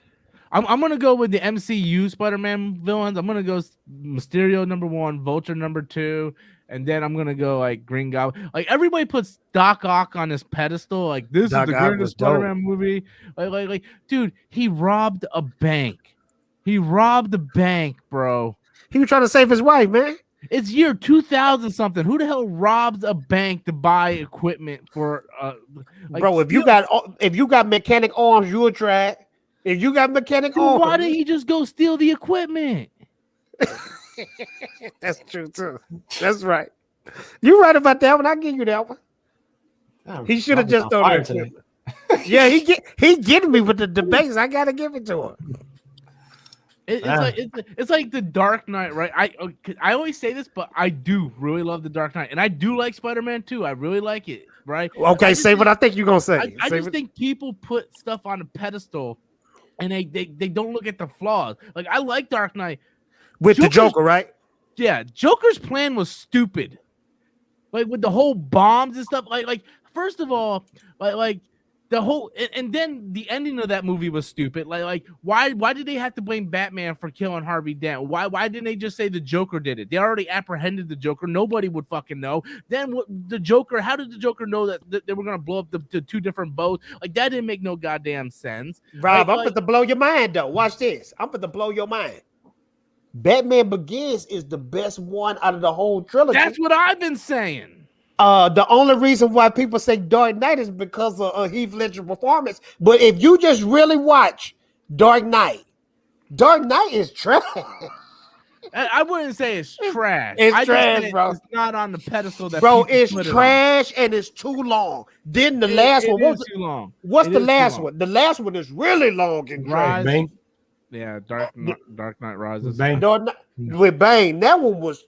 I'm gonna go with the MCU Spider-Man villains. I'm gonna go Mysterio #1, Vulture #2, and then I'm gonna go like Green Goblin. Like everybody puts Doc Ock on this pedestal. Like this Doc is the Ock was greatest dope. Spider-Man movie. Like, dude, he robbed a bank. He robbed a bank, bro. He was trying to save his wife, man. It's year 2000 something. Who the hell robs a bank to buy equipment for like, Bro, if you got mechanic arms, you would try. If you got mechanic dude, arms, why didn't he just go steal the equipment? that's true too. That's right. You right about that one. I give you that one. Damn, He should have Rob's just on thrown fire that today. Yeah, he getting me with the debates. I gotta give it to him. It's like the Dark Knight, right? I always say this, but I do really love the Dark Knight, and I do like Spider-Man 2. I really like it, right? Okay, say what I think you're gonna say. I Say just what- think people put stuff on a pedestal, and they don't look at the flaws. Like I like Dark Knight. with the Joker's- Joker, right? Yeah, Joker's plan was stupid. Like with the whole bombs and stuff. Like first of all, like The whole and then the ending of that movie was stupid. Like why did they have to blame Batman for killing Harvey Dent? Why didn't they just say the Joker did it? They already apprehended the Joker. Nobody would fucking know. Then what the Joker? How did the Joker know that they were gonna blow up the two different boats? Like that didn't make no goddamn sense. Rob, I'm about to blow your mind though. Watch this. I'm about to blow your mind. Batman Begins is the best one out of the whole trilogy. That's what I've been saying. The only reason why people say Dark Knight is because of Heath Ledger's performance. But if you just really watch Dark Knight is trash. I wouldn't say it's trash. It's trash, bro. It's not on the pedestal that. Bro, it's trash and it's too long. Then the last one was too long. What's the last one? The last one is really long and trash. Bane. Yeah, Dark Knight Rises. With Bane, that one was.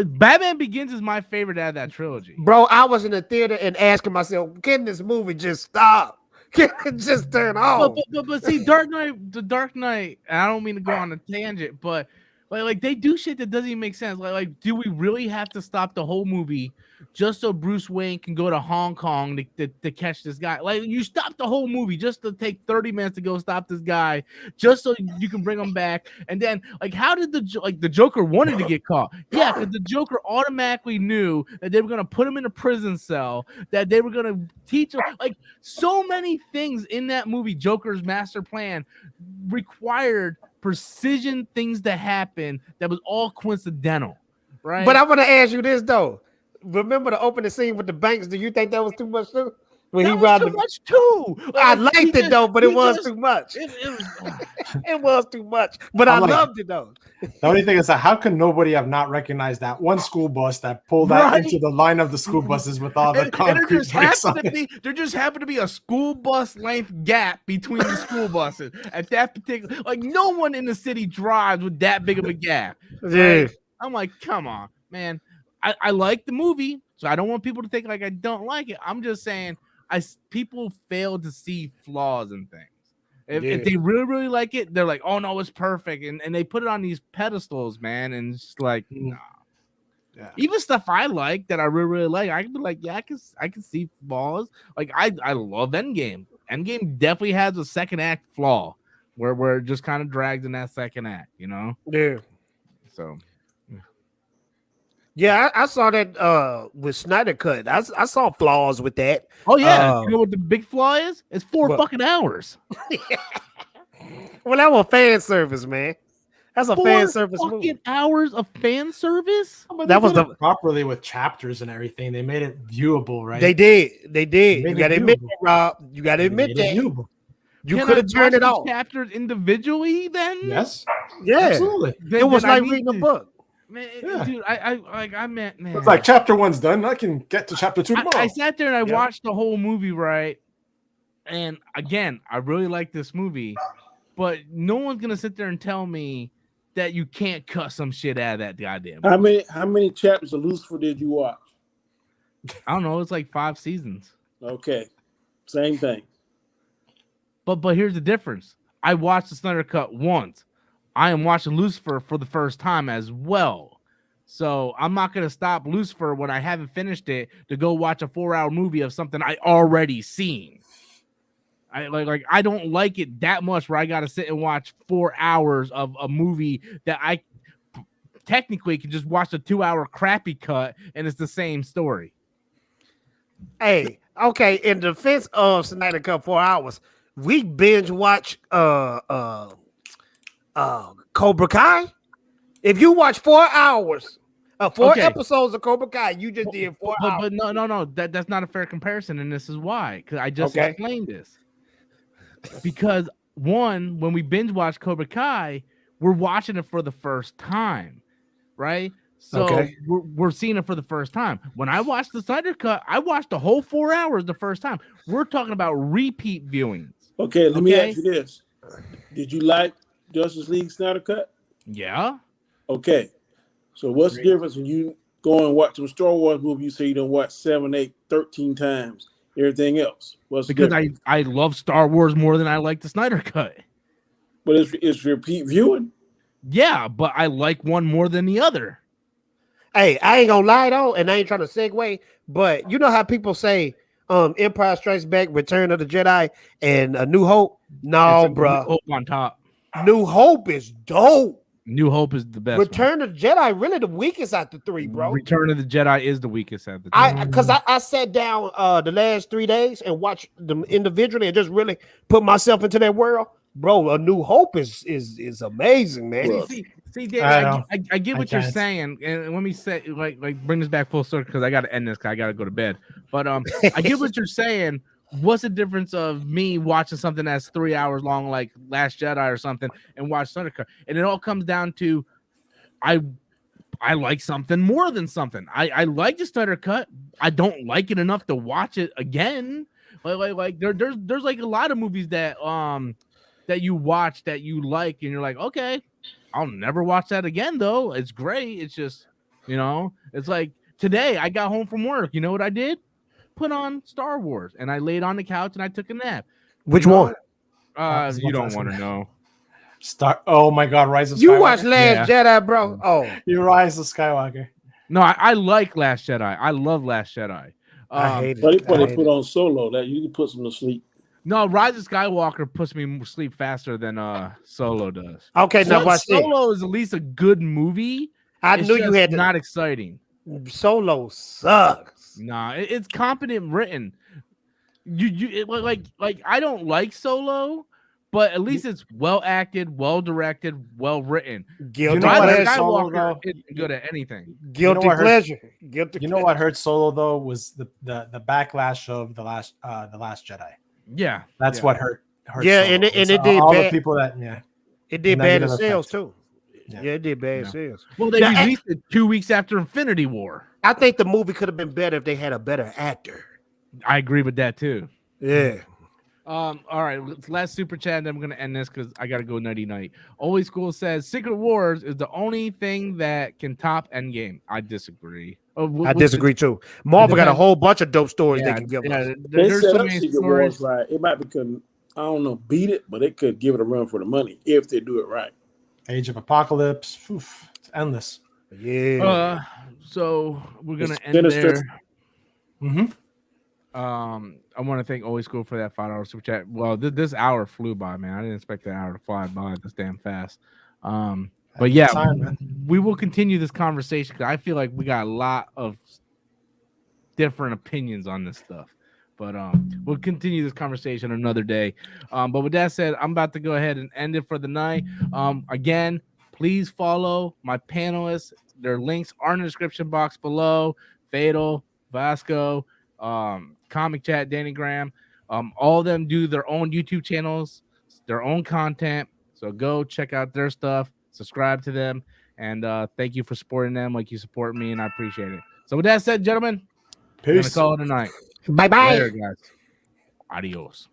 Batman Begins is my favorite out of that trilogy. Bro, I was in the theater and asking myself, can this movie just stop? Can it just turn off? But see, the Dark Knight, I don't mean to go on a tangent, but like they do shit that doesn't even make sense. Like, do we really have to stop the whole movie just so Bruce Wayne can go to Hong Kong to catch this guy? Like, you stop the whole movie just to take 30 minutes to go stop this guy, just so you can bring him back. And then, like, how did the Joker wanted to get caught? Yeah, because the Joker automatically knew that they were gonna put him in a prison cell, that they were gonna teach him. Like, so many things in that movie, Joker's master plan required precision things to happen that was all coincidental, right? But I want to ask you this though. Remember the opening scene with the banks? Do you think that was too much too? When that was too much too. I liked it though, but it was too much. It was too much, but I loved it though. The only thing is that how can nobody have not recognized that one school bus that pulled out into the line of the school buses with all the concrete bricks on it? There just happened to be a school bus length gap between the school buses at that particular. Like no one in the city drives with that big of a gap. Right? I'm like, come on, man. I like the movie, so I don't want people to think like I don't like it. I'm just saying, people fail to see flaws in things. If they really like it, they're like, oh no, it's perfect, and they put it on these pedestals, man, and it's just like, nah. Yeah. Even stuff I like that I really like, I can be like, yeah, I can see flaws. Like I love Endgame. Endgame definitely has a second act flaw where it just kind of drags in that second act, you know? Yeah. So. Yeah, I saw that with Snyder Cut. I saw flaws with that. Oh yeah, you know what the big flaw is? It's 4 fucking hours. Well, that was fan service, man. That's a fan service movie. Hours of fan service. That was properly with chapters and everything. They made it viewable, right? They did. You got to admit that, Rob. You got to admit that. You could have turned it off. Chapters individually, then. Yes. Yeah. Absolutely. It was like reading a book. Man, dude, I meant, man. It's like chapter 1's done. I can get to chapter 2 tomorrow. I sat there and I watched the whole movie, right? And again, I really like this movie, but no one's gonna sit there and tell me that you can't cut some shit out of that goddamn movie. How many chapters of Lucifer did you watch? I don't know. It's like 5 seasons. Okay, same thing. But here's the difference. I watched the Snyder Cut once. I am watching Lucifer for the first time as well. So I'm not going to stop Lucifer when I haven't finished it to go watch a 4-hour movie of something I already seen. I don't like it that much where I got to sit and watch 4 hours of a movie that I technically can just watch a 2-hour crappy cut and it's the same story. Hey, okay. In defense of Snyder Cut 4 hours, we binge watch Cobra Kai. If you watch 4 hours, 4 episodes of Cobra Kai, you just did 4 hours. But no, that's not a fair comparison, and this is why. Because I just explained this. Because one, when we binge watch Cobra Kai, we're watching it for the first time, right? So we're seeing it for the first time. When I watched the Snyder Cut, I watched the whole 4 hours the first time. We're talking about repeat viewings. Okay, let me ask you this: did you like Justice League Snyder Cut? Yeah. Okay. So what's the difference when you go and watch a Star Wars movie? You say you don't watch 7, 8, 13 times. Everything else. Because I love Star Wars more than I like the Snyder Cut. But it's repeat viewing. Yeah, but I like one more than the other. Hey, I ain't gonna lie though, and I ain't trying to segue, but you know how people say, Empire Strikes Back, Return of the Jedi, and A New Hope. No, It's a bro. New Hope on top. New Hope is dope. New Hope is the best. Return of the Jedi really the weakest out the three, bro. Return of the Jedi is the weakest at the I sat down the last 3 days and watched them individually and just really put myself into that world, bro. A New Hope is amazing, man. Well, See, David, I get what you're saying, and let me say, like bring this back full circle because I got to end this. Cause I got to go to bed. But I get what you're saying. What's the difference of me watching something that's 3 hours long, like Last Jedi or something, and watch Thundercut? And it all comes down to I like something more than something. I like the Thundercut. I don't like it enough to watch it again. Like there's like a lot of movies that that you watch that you like, and you're like, okay, I'll never watch that again though. It's great. It's just, it's like today I got home from work. You know what I did? Put on Star Wars, and I laid on the couch and I took a nap. Which one? You don't want to know. Oh my God, Rise of Skywalker. You watched Last Jedi, bro? Oh, you Rise of Skywalker. No, I like Last Jedi. I love Last Jedi. I hate it. But they put on Solo that you can put them to sleep. No, Rise of Skywalker puts me to sleep faster than Solo does. Okay, now watch this. Solo is at least a good movie. I knew you had not exciting. Solo sucks. Nah, it's competent written. Like I don't like Solo, but at least it's well acted, well directed, well written. Guilty Skywalker isn't good at anything. Guilty pleasure. You know what hurt Solo though was the backlash of the last Jedi. Yeah, that's what hurt. Yeah, Solo. and it did all bad. The people that it did bad in sales effect. too. Yeah, it did bad sales. Well, they released it 2 weeks after Infinity War. I think the movie could have been better if they had a better actor. I agree with that too. Yeah. All right, last super chat, and then I'm gonna end this because I gotta go night. Always School says Secret Wars is the only thing that can top Endgame. I disagree. I disagree too. Marvel got a whole bunch of dope stories they can give us. There's so many Secret stories. Wars, right? It might be I don't know, beat it, but it could give it a run for the money if they do it right. Age of Apocalypse, it's endless. Yeah. So we're gonna end there. Mm-hmm. I want to thank Always Cool for that $5 super chat. Well, this hour flew by, man. I didn't expect that hour to fly by this damn fast. But yeah, we will continue this conversation because I feel like we got a lot of different opinions on this stuff. But we'll continue this conversation another day. But with that said, I'm about to go ahead and end it for the night. Again, please follow my panelists. Their links are in the description box below. Fatal, Basco, Comic Chat, Danny Graham. All of them do their own YouTube channels, their own content. So go check out their stuff, subscribe to them, and thank you for supporting them like you support me, and I appreciate it. So with that said, gentlemen, peace. I'm gonna call it a night. Bye-bye. Later, guys. Adios.